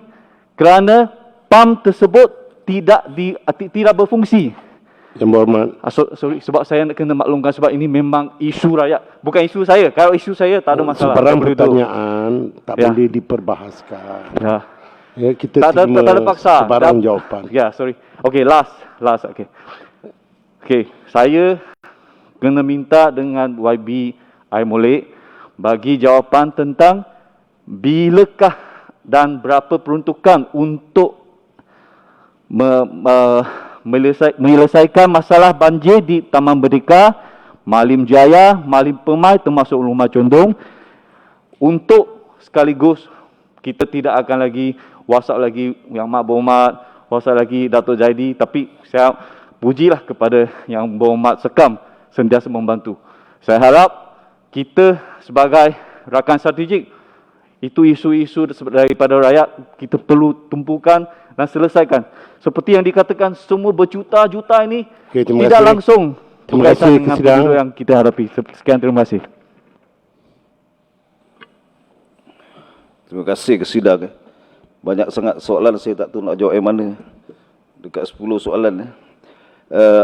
kerana pam tersebut tidak berfungsi. Yang berhormat. Sorry, sebab saya nak kena maklumkan sebab ini memang isu rakyat. Bukan isu saya. Kalau isu saya tak ada masalah. Sebarang pertanyaan tak boleh diperbahaskan. Ya, kita tak ada paksa. Sebarang jawapan. Ya, sorry. Okay, last. Okay, saya kena minta dengan YB Aimolek bagi jawapan tentang bilakah dan berapa peruntukan untuk menyelesaikan masalah banjir di Taman Merdeka, Malim Jaya, Malim Permai termasuk Rumah Condong. Untuk sekaligus kita tidak akan lagi WhatsApp lagi Yang Mak Berhormat, WhatsApp lagi Datuk Zaidi, tapi saya pujilah kepada Yang Berhormat Sekam sentiasa membantu. Saya harap kita sebagai rakan strategik, itu isu-isu daripada rakyat kita perlu tumpukan dan selesaikan. Seperti yang dikatakan, semua berjuta-juta ini tidak langsung berkaitan dengan penduduk yang kita hadapi. Sekian, terima kasih. Terima kasih ke sidang. Banyak sangat soalan, saya tak tahu nak jawab yang mana. Dekat 10 soalan.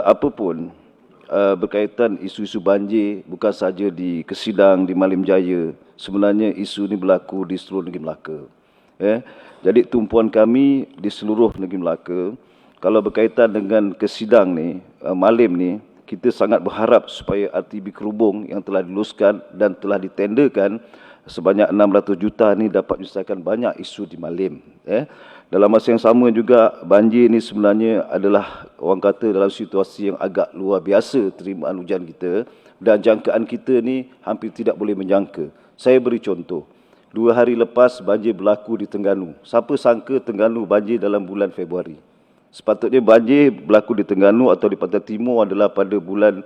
Apapun berkaitan isu-isu banjir, bukan saja di Kesidang, di Malim Jaya. Sebenarnya isu ini berlaku di seluruh negeri Melaka. Jadi tumpuan kami di seluruh negeri Melaka, kalau berkaitan dengan Kesidang ni, Malim ni, kita sangat berharap supaya RTB Kerubung yang telah diluluskan dan telah ditenderkan sebanyak 600 juta ni dapat menyelesaikan banyak isu di Malim. Dalam masa yang sama juga, banjir ni sebenarnya adalah orang kata dalam situasi yang agak luar biasa terimaan hujan kita, dan jangkaan kita ni hampir tidak boleh menjangka. Saya beri contoh. 2 hari lepas banjir berlaku di Terengganu. Siapa sangka Terengganu banjir dalam bulan Februari? Sepatutnya banjir berlaku di Terengganu atau di Pantai Timur adalah pada bulan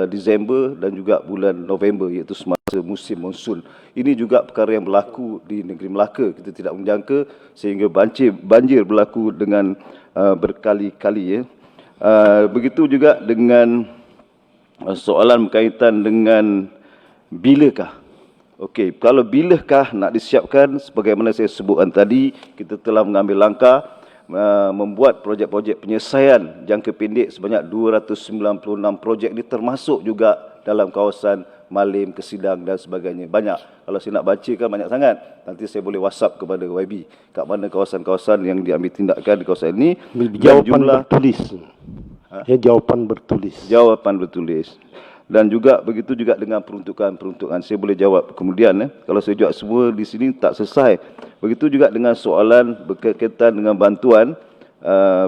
Disember dan juga bulan November, iaitu semasa musim monsun. Ini juga perkara yang berlaku di negeri Melaka. Kita tidak menjangka sehingga banjir berlaku dengan berkali-kali. Begitu juga dengan soalan berkaitan dengan bilakah. Okey, kalau bilakah nak disiapkan, sebagaimana saya sebutkan tadi, kita telah mengambil langkah membuat projek-projek penyelesaian jangka pendek sebanyak 296 projek ini, termasuk juga dalam kawasan Malim, Kesidang dan sebagainya. Banyak. Kalau saya nak bacakan banyak sangat. Nanti saya boleh WhatsApp kepada YB kat mana kawasan-kawasan yang diambil tindakan di kawasan ini. Jawapan bertulis. Jawapan bertulis. Jawapan bertulis. Dan juga begitu juga dengan peruntukan-peruntukan. Saya boleh jawab kemudian. Kalau saya jawab semua di sini tak selesai. Begitu juga dengan soalan berkaitan dengan bantuan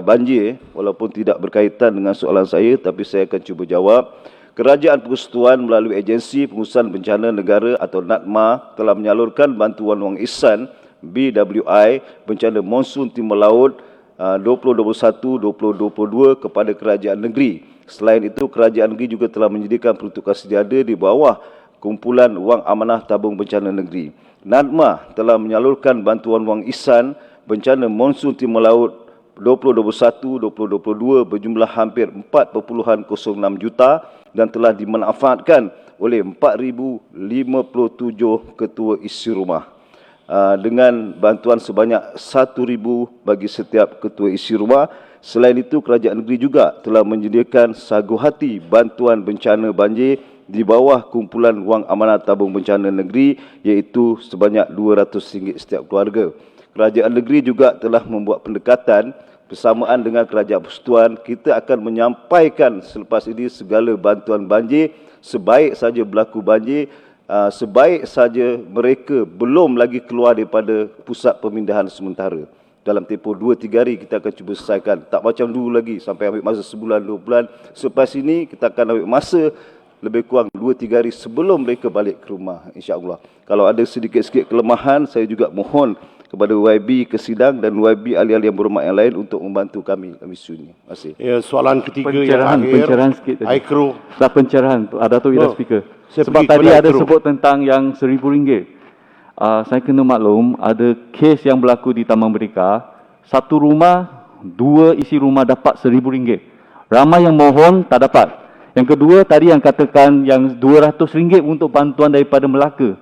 banjir. Walaupun tidak berkaitan dengan soalan saya, tapi saya akan cuba jawab. Kerajaan Persekutuan melalui Agensi Pengurusan Bencana Negara atau NADMA telah menyalurkan bantuan wang ihsan BWI Bencana Monsun Timur Laut 2021-2022 kepada kerajaan negeri. Selain itu, kerajaan negeri juga telah menyediakan peruntukan sediada di bawah kumpulan wang amanah tabung bencana negeri. NADMA telah menyalurkan bantuan wang ihsan bencana monsun Timur Laut 2021-2022 berjumlah hampir 4.06 juta dan telah dimanfaatkan oleh 4,057 ketua isi rumah. Dengan bantuan sebanyak 1,000 bagi setiap ketua isi rumah. Selain itu, kerajaan negeri juga telah menyediakan sagu hati bantuan bencana banjir di bawah kumpulan wang amanah tabung bencana negeri, iaitu sebanyak RM200 setiap keluarga. Kerajaan negeri juga telah membuat pendekatan bersamaan dengan kerajaan persekutuan. Kita akan menyampaikan selepas ini segala bantuan banjir, sebaik saja berlaku banjir, sebaik saja mereka belum lagi keluar daripada pusat pemindahan sementara. Dalam tempoh 2-3 hari kita akan cuba selesaikan. Tak macam dulu lagi sampai ambil masa sebulan, 2 bulan. Selepas ini kita akan ambil masa lebih kurang 2-3 hari sebelum mereka balik ke rumah, insya-Allah. Kalau ada sedikit-sedikit kelemahan, saya juga mohon kepada YB Kesidang dan YB ahli-ahli yang berhormat yang lain untuk membantu kami dalam isu ini. Terima kasih. Ya, soalan ketiga yang akhir. Pencerahan sikit tadi. Aikro. Setelah pencerahan, Datuk Ira Speaker. Sebab tadi ada sebut tentang yang RM1,000. Saya kena maklum, ada kes yang berlaku di Taman Merdeka. Satu rumah, 2 isi rumah dapat RM1,000. Ramai yang mohon tak dapat. Yang kedua, tadi yang katakan yang RM200 untuk bantuan daripada Melaka.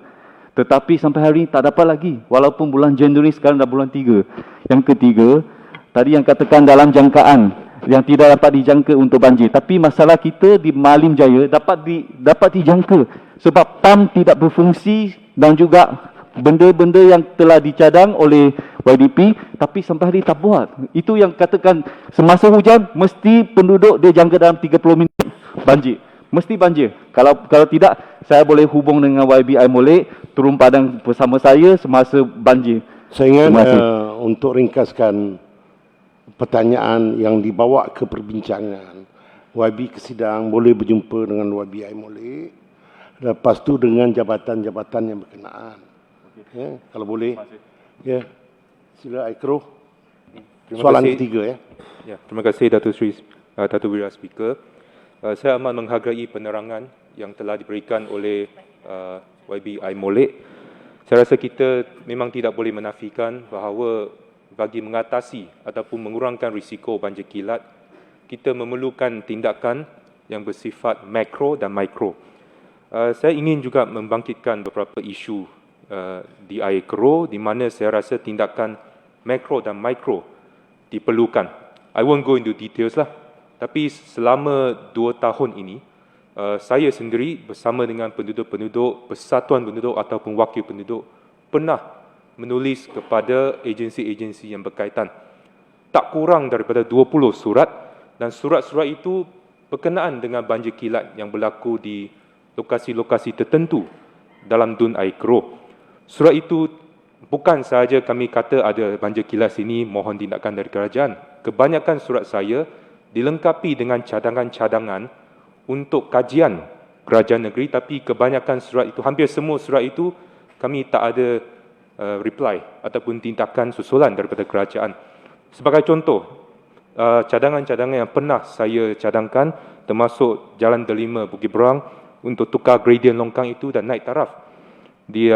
Tetapi sampai hari ini tak dapat lagi. Walaupun bulan Januari sekarang dah bulan 3. Yang ketiga, tadi yang katakan dalam jangkaan yang tidak dapat dijangka untuk banjir. Tapi masalah kita di Malim Jaya dapat dijangka sebab PAM tidak berfungsi dan juga benda-benda yang telah dicadang oleh YDP tapi sampai hari tak buat. Itu yang katakan semasa hujan mesti penduduk dia jangka dalam 30 minit banjir. Mesti banjir. Kalau tidak, saya boleh hubung dengan YBI Molek turun padang bersama saya semasa banjir. Saya ingin untuk ringkaskan pertanyaan yang dibawa ke perbincangan. YB Kesidang boleh berjumpa dengan YBI Molek. Lepas tu dengan jabatan-jabatan yang berkenaan. Ya, kalau boleh. Ya. Sila Aikro. Soalan ketiga ya. Ya, terima kasih Datuk Wira Speaker. Saya amat menghargai penerangan yang telah diberikan oleh YBI Molek. Saya rasa kita memang tidak boleh menafikan bahawa bagi mengatasi ataupun mengurangkan risiko banjir kilat, kita memerlukan tindakan yang bersifat makro dan mikro. Saya ingin juga membangkitkan beberapa isu di air keruh di mana saya rasa tindakan makro dan mikro diperlukan. I won't go into details lah. Tapi selama 2 tahun ini, saya sendiri bersama dengan penduduk-penduduk, persatuan penduduk ataupun wakil penduduk pernah menulis kepada agensi-agensi yang berkaitan. Tak kurang daripada 20 surat dan surat-surat itu berkenaan dengan banjir kilat yang berlaku di lokasi-lokasi tertentu dalam dun air keruh. Surat itu bukan sahaja kami kata ada banjir kilat sini, mohon tindakan dari kerajaan. Kebanyakan surat saya dilengkapi dengan cadangan-cadangan untuk kajian kerajaan negeri, tapi kebanyakan surat itu, hampir semua surat itu kami tak ada reply ataupun tindakan susulan daripada kerajaan. Sebagai contoh, cadangan-cadangan yang pernah saya cadangkan termasuk Jalan Delima Bukit Berang untuk tukar gradient longkang itu dan naik taraf. Di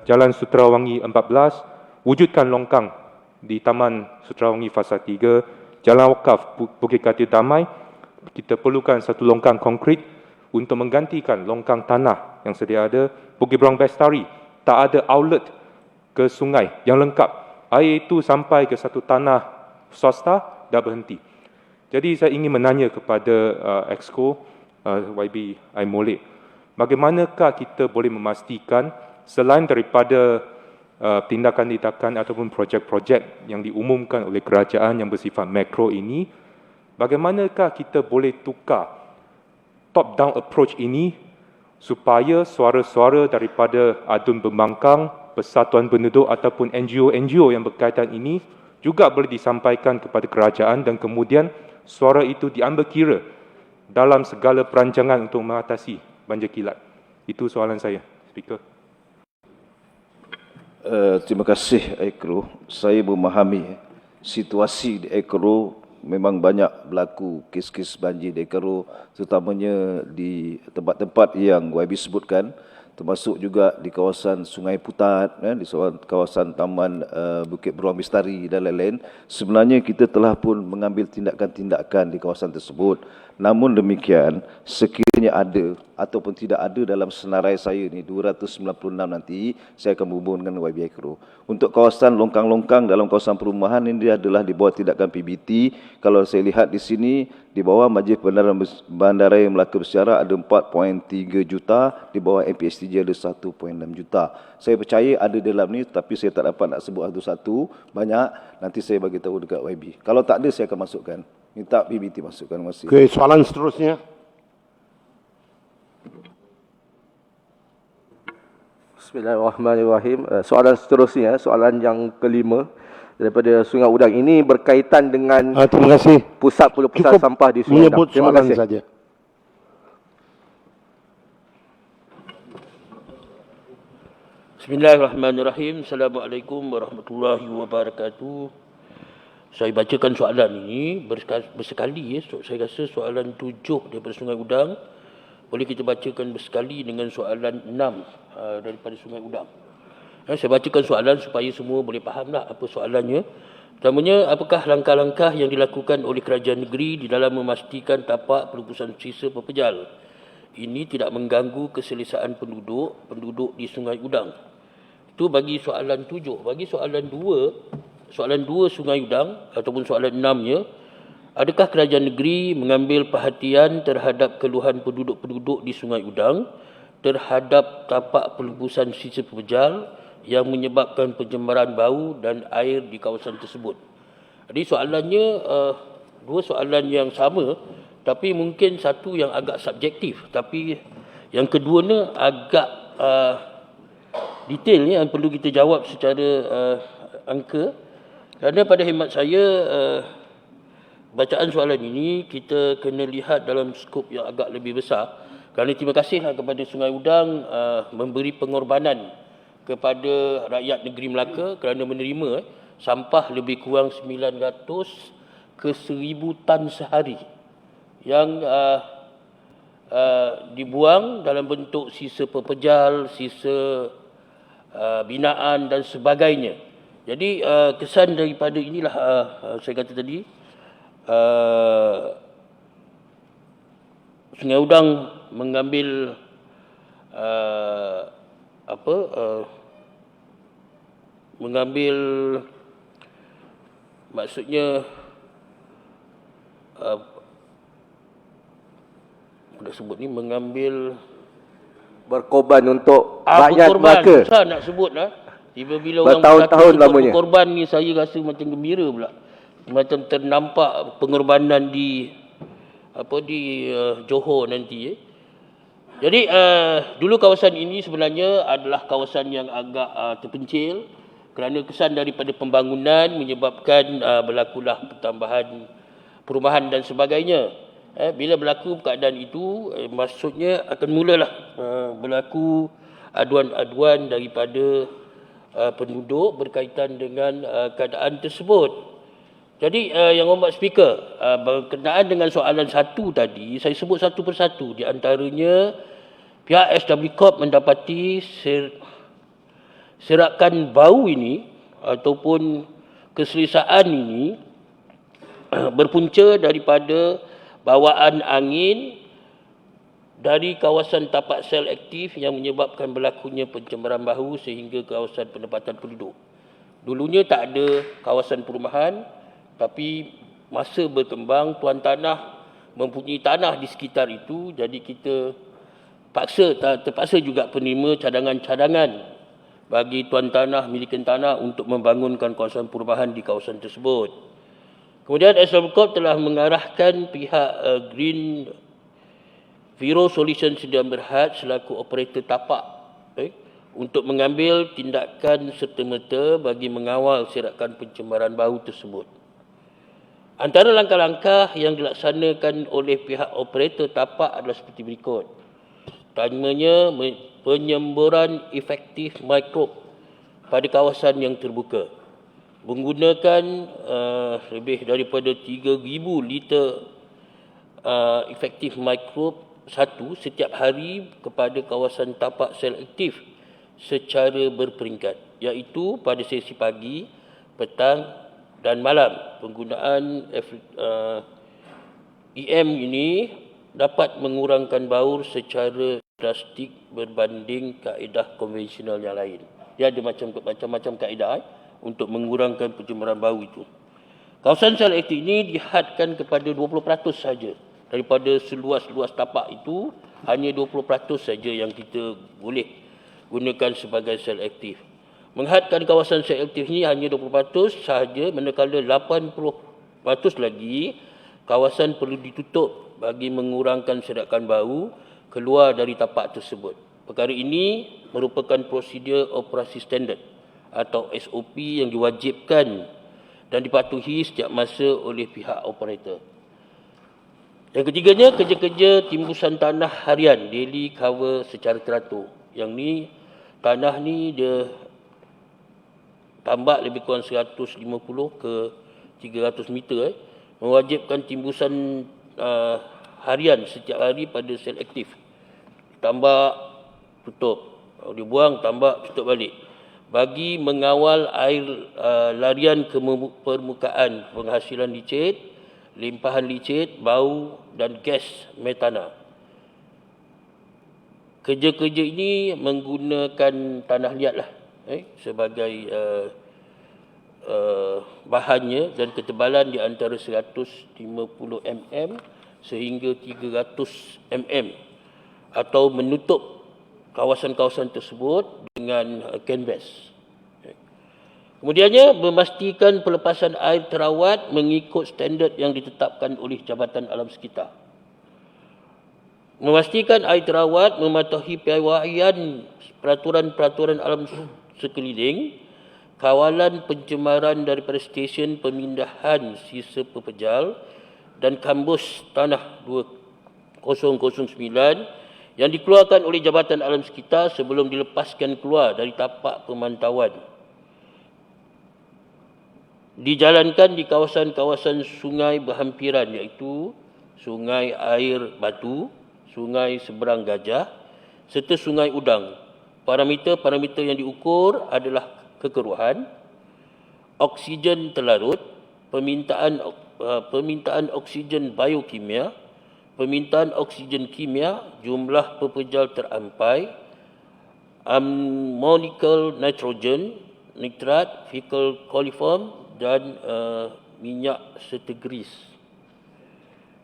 Jalan Suterawangi 14, wujudkan longkang di Taman Suterawangi Fasa 3, Jalan Wakaf Bukit Katil Damai, kita perlukan satu longkang konkrit untuk menggantikan longkang tanah yang sedia ada. Bukit Berang Bestari, tak ada outlet ke sungai yang lengkap. Air itu sampai ke satu tanah swasta, dah berhenti. Jadi saya ingin menanya kepada Exco, YB Molek, bagaimanakah kita boleh memastikan selain daripada tindakan-tindakan ataupun projek-projek yang diumumkan oleh kerajaan yang bersifat makro ini, bagaimanakah kita boleh tukar top-down approach ini supaya suara-suara daripada adun pembangkang, persatuan penduduk ataupun NGO-NGO yang berkaitan ini juga boleh disampaikan kepada kerajaan dan kemudian suara itu diambil kira dalam segala perancangan untuk mengatasi banjir kilat. Itu soalan saya, Speaker. Terima kasih Aikro. Saya memahami situasi di Aikro memang banyak berlaku kes-kes banjir di Aikro, terutamanya di tempat-tempat yang YB sebutkan, termasuk juga di kawasan Sungai Putat, di kawasan Taman Bukit Beruang Bestari dan lain-lain. Sebenarnya kita telah pun mengambil tindakan-tindakan di kawasan tersebut. Namun demikian, sekiranya ada ataupun tidak ada dalam senarai saya ni 296 nanti, saya akan berhubung dengan YB Aikro. Untuk kawasan longkang-longkang dalam kawasan perumahan ini adalah di bawah tindakan PBT. Kalau saya lihat di sini, di bawah Majlis Bandaraya Melaka Bersejarah ada 4.3 juta, di bawah MPSTJ ada 1.6 juta. Saya percaya ada dalam ni, tapi saya tak dapat nak sebut satu-satu. Banyak, nanti saya bagi tahu dekat YB. Kalau tak ada, saya akan masukkan. Minta PBT masukkan. Terima kasih. Okey, soalan seterusnya. Bismillahirrahmanirrahim. Soalan seterusnya, soalan yang kelima daripada Sungai Udang ini berkaitan dengan terima kasih. pusat sampah di Sungai Udang. Terima kasih. Saja. Bismillahirrahmanirrahim. Assalamualaikum warahmatullahi wabarakatuh. Saya bacakan soalan ini bersekali. Saya rasa soalan 7 daripada Sungai Udang. Boleh kita bacakan bersekali dengan soalan 6 daripada Sungai Udang. Saya bacakan soalan supaya semua boleh fahamlah apa soalannya. Pertamanya, apakah langkah-langkah yang dilakukan oleh kerajaan negeri di dalam memastikan tapak pelupusan sisa pepejal ini tidak mengganggu keselesaan penduduk di Sungai Udang? Itu bagi soalan 7. Bagi soalan 2 Sungai Udang ataupun soalan 6-nya, adakah kerajaan negeri mengambil perhatian terhadap keluhan penduduk-penduduk di Sungai Udang terhadap tapak pelebusan sisa pepejal yang menyebabkan pencemaran bau dan air di kawasan tersebut? Jadi soalannya dua soalan yang sama, tapi mungkin satu yang agak subjektif, tapi yang kedua ni agak detail yang perlu kita jawab secara angka. Kerana pada khidmat saya, bacaan soalan ini kita kena lihat dalam skop yang agak lebih besar. Kerana terima kasihlah kepada Sungai Udang memberi pengorbanan kepada rakyat negeri Melaka kerana menerima sampah lebih kurang 900 ke 1000 tan sehari yang dibuang dalam bentuk sisa pepejal, sisa binaan dan sebagainya. Jadi kesan daripada inilah saya kata tadi, Sungai Udang mengambil maksudnya sebut ni mengambil berkorban untuk rakyat Melaka. Susah nak sebut lah. Bila orang bertahun-tahun lamanya berkorban ni, saya rasa macam gembira pula. Macam ternampak pengorbanan di Johor nanti. Jadi dulu kawasan ini sebenarnya adalah kawasan yang agak terpencil kerana kesan daripada pembangunan menyebabkan berlakulah pertambahan perumahan dan sebagainya. Bila berlaku keadaan itu, maksudnya akan mulalah berlaku aduan-aduan daripada penduduk berkaitan dengan keadaan tersebut. Jadi Yang Hormat Speaker, berkenaan dengan soalan 1 tadi, saya sebut satu persatu. Di antaranya, pihak SW Corp mendapati serakan bau ini ataupun keselesaan ini berpunca daripada bawaan angin dari kawasan tapak sel aktif yang menyebabkan berlakunya pencemaran bau sehingga kawasan penempatan penduduk. Dulunya tak ada kawasan perumahan, tapi masa berkembang tuan tanah mempunyai tanah di sekitar itu, jadi kita terpaksa juga penerima cadangan-cadangan bagi tuan tanah, milikan tanah untuk membangunkan kawasan perumahan di kawasan tersebut. Kemudian SW Corp telah mengarahkan pihak Green Vero Solution Sdn Berhad selaku operator tapak untuk mengambil tindakan serta-merta bagi mengawal serakan pencemaran bau tersebut. Antara langkah-langkah yang dilaksanakan oleh pihak operator tapak adalah seperti berikut. Pertamanya, penyemburan efektif mikrob pada kawasan yang terbuka. Menggunakan lebih daripada 3,000 liter efektif mikrob setiap hari kepada kawasan tapak sel aktif secara berperingkat, iaitu pada sesi pagi, petang dan malam. Penggunaan EM ini dapat mengurangkan bau secara drastik berbanding kaedah konvensional yang lain. Dia ada macam-macam kaedah untuk mengurangkan pencemaran bau itu. Kawasan sel aktif ini dihadkan kepada 20% saja. Daripada seluas-luas tapak itu, hanya 20% saja yang kita boleh gunakan sebagai sel aktif. Menghadkan kawasan sel aktif ini hanya 20% sahaja, manakala 80% lagi kawasan perlu ditutup bagi mengurangkan serakan bau keluar dari tapak tersebut. Perkara ini merupakan prosedur operasi standard atau SOP yang diwajibkan dan dipatuhi setiap masa oleh pihak operator. Yang ketiganya, kerja-kerja timbusan tanah harian, daily cover secara teratur. Yang ni, tanah ni dia tambak lebih kurang 150 ke 300 meter. Mewajibkan timbusan harian setiap hari pada sel aktif. Tambak, tutup. Kalau dia buang, tambak, tutup balik. Bagi mengawal air larian ke permukaan, penghasilan licit, limpahan licit, bau dan gas metana. Kerja-kerja ini menggunakan tanah liat lah. sebagai bahannya dan ketebalan di antara 150 mm sehingga 300 mm atau menutup kawasan-kawasan tersebut dengan kanvas. Kemudiannya, memastikan pelepasan air terawat mengikut standard yang ditetapkan oleh Jabatan Alam Sekitar. Memastikan air terawat mematuhi piawaian peraturan-peraturan alam sekeliling, kawalan pencemaran daripada stesen pemindahan sisa pepejal dan kambus tanah 2009 yang dikeluarkan oleh Jabatan Alam Sekitar sebelum dilepaskan keluar dari tapak pemantauan. Dijalankan di kawasan-kawasan sungai berhampiran iaitu Sungai Air Batu, Sungai Seberang Gajah serta Sungai Udang. Parameter-parameter yang diukur adalah kekeruhan, oksigen terlarut, permintaan oksigen biokimia, permintaan oksigen kimia, jumlah pepejal terampai, ammonical nitrogen, nitrat, fecal coliform dan minyak setegris.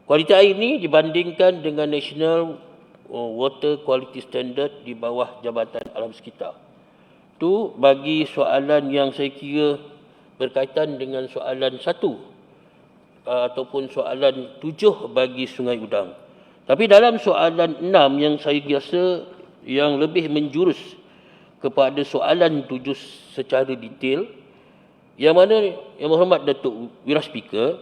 Kualiti air ini dibandingkan dengan National Water Quality Standard di bawah Jabatan Alam Sekitar. Itu bagi soalan yang saya kira berkaitan dengan soalan 1 ataupun soalan 7 bagi Sungai Udang. Tapi dalam soalan 6 yang saya rasa yang lebih menjurus kepada soalan 7 secara detail, yang mana Yang Berhormat Datuk Wira Speaker,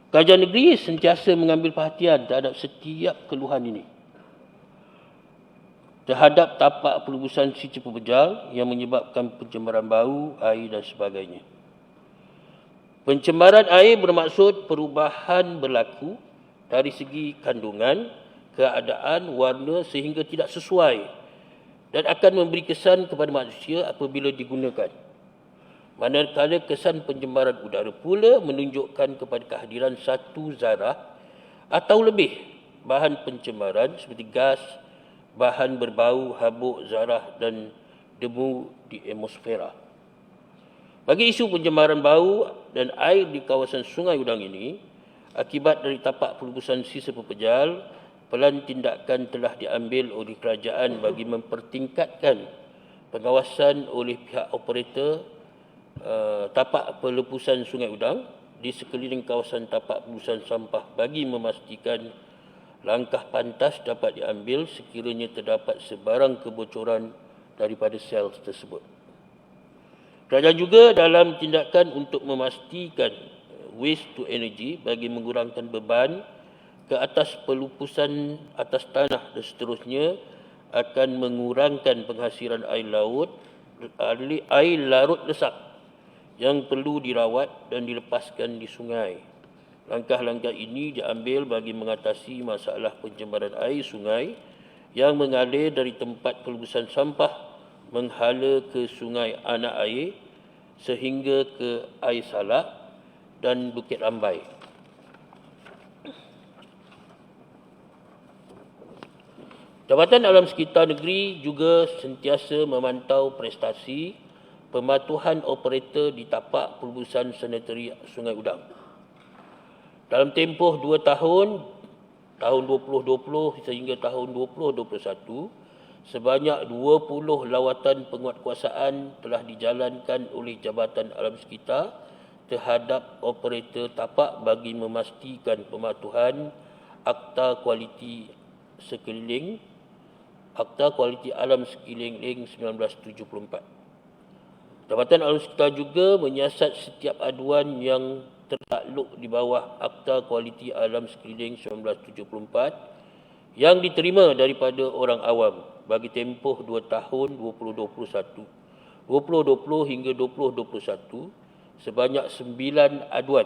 Kerajaan Negeri sentiasa mengambil perhatian terhadap setiap keluhan ini. Terhadap tapak pelebusan sisa pepejal yang menyebabkan pencemaran bau, air dan sebagainya. Pencemaran air bermaksud perubahan berlaku dari segi kandungan, keadaan, warna sehingga tidak sesuai dan akan memberi kesan kepada manusia apabila digunakan. Manakala kesan pencemaran udara pula menunjukkan kepada kehadiran satu zarah atau lebih bahan pencemaran seperti gas, bahan berbau, habuk, zarah dan debu di atmosfera. Bagi isu pencemaran bau dan air di kawasan Sungai Udang ini, akibat dari tapak pelebusan sisa pepejal, pelan tindakan telah diambil oleh kerajaan bagi mempertingkatkan pengawasan oleh pihak operator tapak pelebusan Sungai Udang di sekeliling kawasan tapak pelebusan sampah bagi memastikan langkah pantas dapat diambil sekiranya terdapat sebarang kebocoran daripada sel tersebut. Kerajaan juga dalam tindakan untuk memastikan waste to energy bagi mengurangkan beban ke atas pelebusan atas tanah dan seterusnya akan mengurangkan penghasilan air larut lesak yang perlu dirawat dan dilepaskan di sungai. Langkah-langkah ini diambil bagi mengatasi masalah pencemaran air sungai yang mengalir dari tempat pelebusan sampah menghala ke sungai anak air sehingga ke air salak dan Bukit Rambai. Jabatan Alam Sekitar Negeri juga sentiasa memantau prestasi pematuhan operator di tapak pelebusan sanitari Sungai Udang. Dalam tempoh 2 tahun, tahun 2020 sehingga tahun 2021, sebanyak 20 lawatan penguatkuasaan telah dijalankan oleh Jabatan Alam Sekitar terhadap operator tapak bagi memastikan pematuhan Akta Kualiti Sekeliling, Akta Kualiti Alam Sekeliling 1974. Jabatan Alam Sekitar juga menyiasat setiap aduan yang tertakluk di bawah Akta Kualiti Alam Sekeliling 1974 yang diterima daripada orang awam bagi tempoh 2 tahun 2020 hingga 2021 sebanyak 9 aduan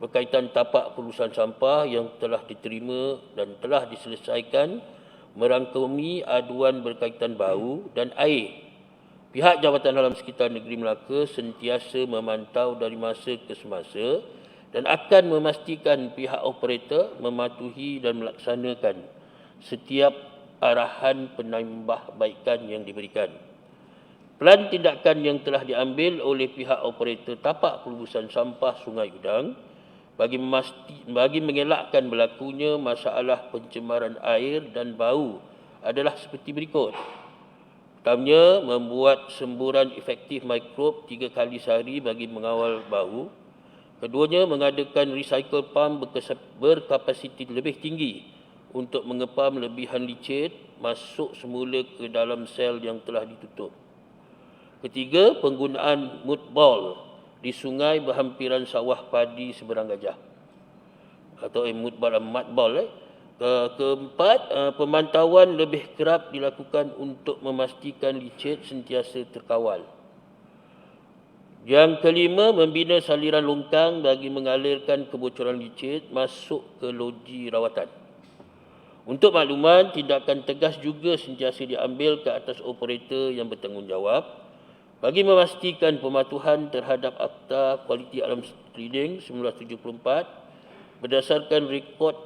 berkaitan tapak pelebusan sampah yang telah diterima dan telah diselesaikan merangkumi aduan berkaitan bau dan air. Pihak Jabatan Alam Sekitar Negeri Melaka sentiasa memantau dari masa ke semasa dan akan memastikan pihak operator mematuhi dan melaksanakan setiap arahan penambahbaikan yang diberikan. Pelan tindakan yang telah diambil oleh pihak operator tapak pelubusan sampah Sungai Udang bagi mengelakkan berlakunya masalah pencemaran air dan bau adalah seperti berikut. Pertamanya, membuat semburan efektif mikrob 3 kali sehari bagi mengawal bau. Keduanya, mengadakan recycle pump berkapasiti lebih tinggi untuk mengepam lebihan licin masuk semula ke dalam sel yang telah ditutup. Ketiga, penggunaan mudball di sungai berhampiran sawah padi seberang gajah atau mudball. Keempat, pemantauan lebih kerap dilakukan untuk memastikan licin sentiasa terkawal. Yang kelima, membina saliran longkang bagi mengalirkan kebocoran licin masuk ke loji rawatan. Untuk makluman, tindakan tegas juga sentiasa diambil ke atas operator yang bertanggungjawab bagi memastikan pematuhan terhadap Akta Kualiti Alam Sekeliling 1974 berdasarkan rekod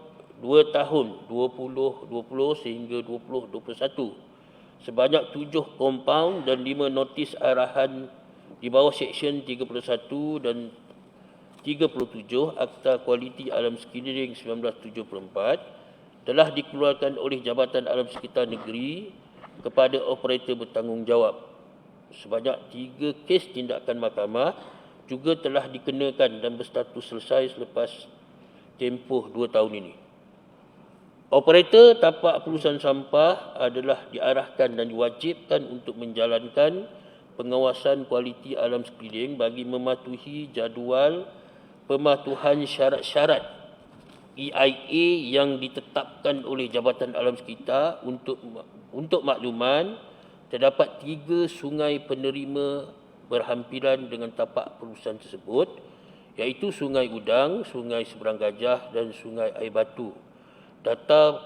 2 tahun 2020 sehingga 2021 sebanyak 7 kompaun dan 5 notis arahan di bawah Seksyen 31 dan 37 Akta Kualiti Alam Sekeliling 1974 telah dikeluarkan oleh Jabatan Alam Sekitar Negeri kepada operator bertanggungjawab. Sebanyak 3 kes tindakan mahkamah juga telah dikenakan dan berstatus selesai selepas tempoh 2 tahun ini. Operator tapak pelubusan sampah adalah diarahkan dan diwajibkan untuk menjalankan pengawasan kualiti alam sekeliling bagi mematuhi jadual pematuhan syarat-syarat EIA yang ditetapkan oleh Jabatan Alam Sekitar. Untuk makluman, terdapat 3 sungai penerima berhampiran dengan tapak pelubusan tersebut, iaitu Sungai Udang, Sungai Seberang Gajah dan Sungai Air Batu. Data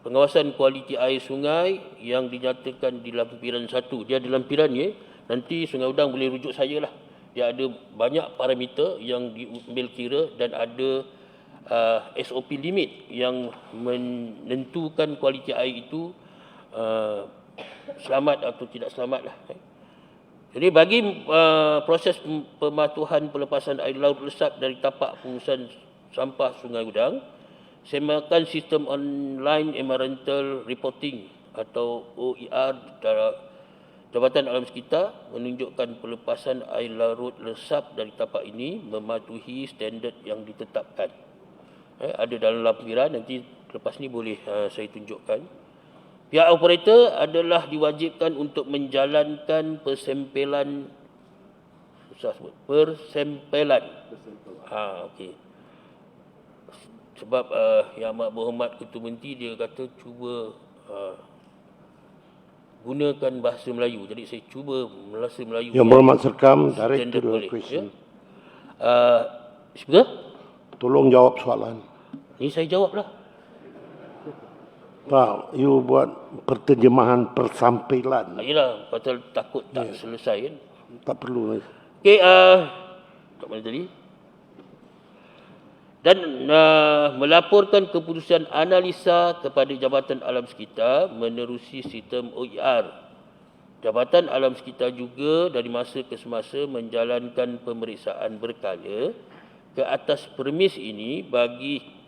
pengawasan kualiti air sungai yang dinyatakan di lampiran 1. Dia ada lampiran ni, nanti Sungai Udang boleh rujuk saya lah. Dia ada banyak parameter yang diambil kira dan ada SOP limit yang menentukan kualiti air itu selamat atau tidak selamat lah. Jadi bagi proses pematuhan pelepasan air laut resap dari tapak pelubusan sampah Sungai Udang, semakan sistem online environmental reporting atau OER Jabatan Alam Sekitar menunjukkan pelepasan air laut resap dari tapak ini mematuhi standard yang ditetapkan. Ada dalam lampiran, nanti lepas ni boleh saya tunjukkan. Pihak operator adalah diwajibkan untuk menjalankan persempelan. Okey. Sebab Yang Amat Berhormat Ketua Menteri dia kata cuba gunakan bahasa Melayu. Jadi saya cuba bahasa Melayu. Yang Berhormat Serkam, direct to the question. Speaker? Tolong jawab soalan. Ini saya jawablah. Pak, you buat perterjemahan persampilan. Yelah, pasal takut tak selesai kan. Tak perlu. Okey, kat mana tadi? Dan melaporkan keputusan analisa kepada Jabatan Alam Sekitar menerusi sistem OER. Jabatan Alam Sekitar juga dari masa ke semasa menjalankan pemeriksaan berkala ke atas premis ini bagi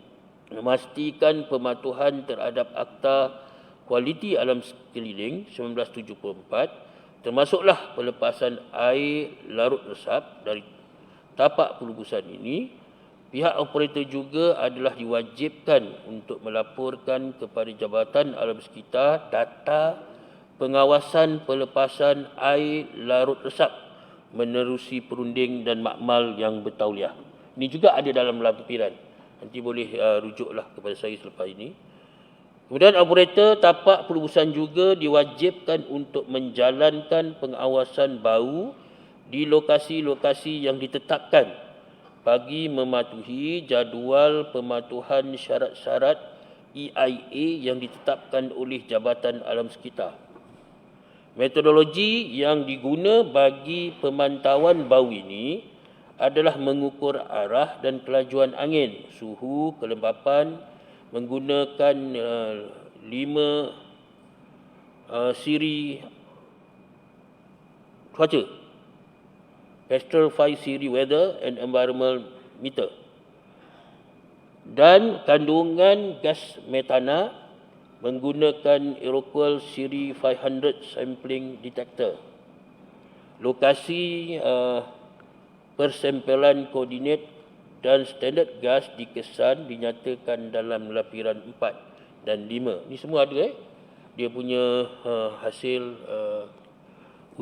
memastikan pematuhan terhadap Akta Kualiti Alam Sekeliling 1974 termasuklah pelepasan air larut resap dari tapak pelubusan ini. Pihak operator juga adalah diwajibkan untuk melaporkan kepada Jabatan Alam Sekitar data pengawasan pelepasan air larut resap menerusi perunding dan makmal yang bertauliah. Ini juga ada dalam lampiran. Nanti boleh rujuklah kepada saya selepas ini. Kemudian operator tapak pelubusan juga diwajibkan untuk menjalankan pengawasan bau di lokasi-lokasi yang ditetapkan bagi mematuhi jadual pematuhan syarat-syarat EIA yang ditetapkan oleh Jabatan Alam Sekitar. Metodologi yang diguna bagi pemantauan bau ini adalah mengukur arah dan kelajuan angin, suhu, kelembapan menggunakan 5 siri cuaca, Kestrel 5 Series Weather and Environmental Meter, dan kandungan gas metana menggunakan Aeroqual Series 500 Sampling Detector. Lokasi persempelan koordinat dan standard gas dikesan dinyatakan dalam lapiran 4 dan 5. Ni semua ada dia punya hasil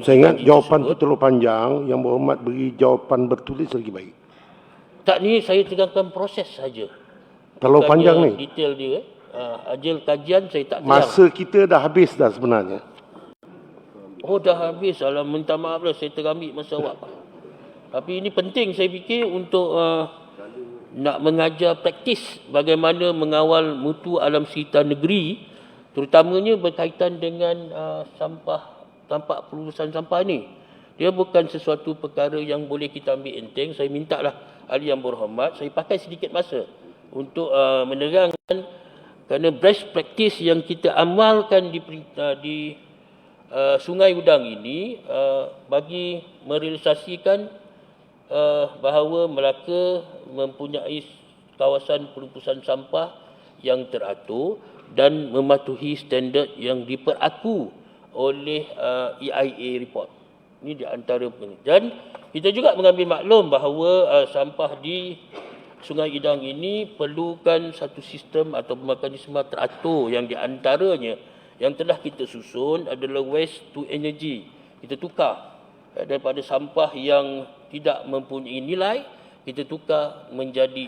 saya ingat jawapan itu terlalu panjang. Yang berhormat beri jawapan bertulis lagi baik. Tak, ni saya tegakkan proses saja. Terlalu panjang ni. Detail dia. Ajal kajian saya tak terang. Masa kita dah habis dah sebenarnya. Oh, dah habis. Alah, minta maaf lah, saya terambil masa awak. Tapi ini penting saya fikir untuk nak mengajar praktis bagaimana mengawal mutu alam sekitar negeri, terutamanya berkaitan dengan tampak pelurusan sampah ni. Dia bukan sesuatu perkara yang boleh kita ambil enteng. Saya mintalah ahli yang berhormat, saya pakai sedikit masa untuk menerangkan, kerana best practice yang kita amalkan di Sungai Udang ini bagi merealisasikan bahawa Melaka mempunyai kawasan penumpusan sampah yang teratur dan mematuhi standard yang diperaku oleh EIA report. Ini di antara dan kita juga mengambil maklum bahawa sampah di Sungai Udang ini perlukan satu sistem atau mekanisme teratur yang di antaranya yang telah kita susun adalah waste to energy. Kita tukar daripada sampah yang tidak mempunyai nilai, kita tukar menjadi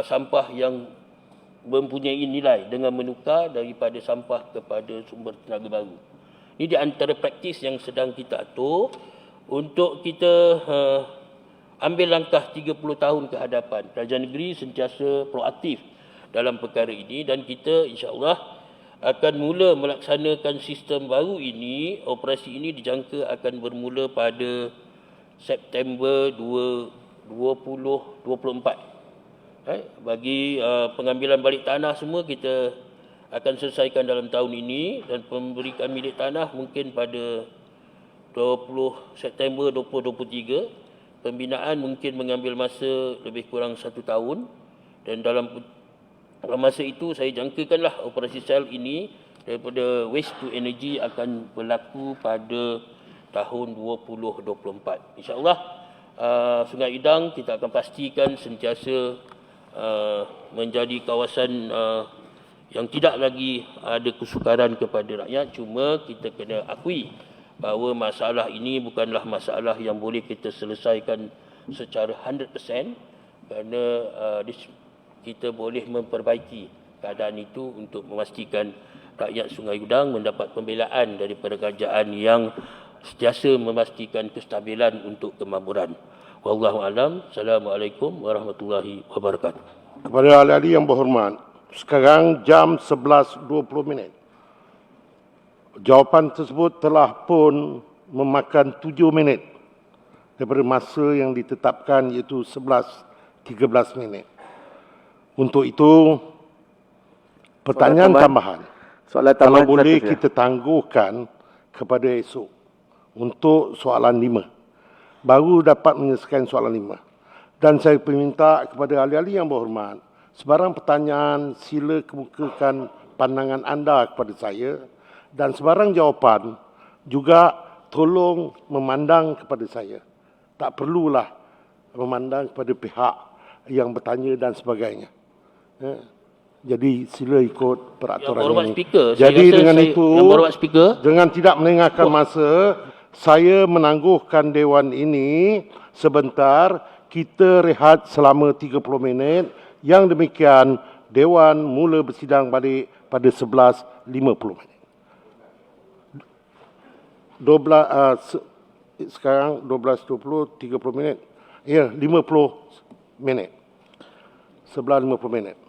sampah yang mempunyai nilai dengan menukar daripada sampah kepada sumber tenaga baru. Ini di antara praktis yang sedang kita atur untuk kita ambil langkah 30 tahun ke hadapan. Kerajaan negeri sentiasa proaktif dalam perkara ini dan kita insya-Allah akan mula melaksanakan sistem baru ini. Operasi ini dijangka akan bermula pada September 2024. Bagi pengambilan balik tanah semua kita akan selesaikan dalam tahun ini dan pemberian milik tanah mungkin pada 20 September 2023. Pembinaan mungkin mengambil masa lebih kurang 1 tahun dan dalam masa itu saya jangkakanlah operasi sel ini daripada waste to energy akan berlaku pada tahun 2024. InsyaAllah Sungai Udang kita akan pastikan sentiasa menjadi kawasan yang tidak lagi ada kesukaran kepada rakyat. Cuma kita kena akui bahawa masalah ini bukanlah masalah yang boleh kita selesaikan secara 100% kerana kita boleh memperbaiki keadaan itu untuk memastikan rakyat Sungai Udang mendapat pembelaan daripada kerajaan yang sentiasa memastikan kestabilan untuk kemakmuran. Wallahu alam. Assalamualaikum warahmatullahi wabarakatuh. Kepada ahli-ahli yang berhormat, sekarang jam 11.20. Jawapan tersebut telah pun memakan 7 minit daripada masa yang ditetapkan iaitu 11.13. Untuk itu, pertanyaan tambahan, kalau boleh kita tangguhkan kepada esok untuk soalan 5. Baru dapat menyelesaikan soalan 5. Dan saya minta kepada ahli-ahli yang berhormat, sebarang pertanyaan sila kemukakan pandangan anda kepada saya dan sebarang jawapan juga tolong memandang kepada saya. Tak perlulah memandang kepada pihak yang bertanya dan sebagainya. Jadi sila ikut peraturan ini. Speaker, jadi dengan itu, speaker, dengan tidak melengahkan masa, saya menangguhkan Dewan ini sebentar. Kita rehat selama 30 minit. Yang demikian, Dewan mula bersidang balik pada 11.50. Sekarang 12.20, 30 minit. Ya, 50 minit. 11.50 minit.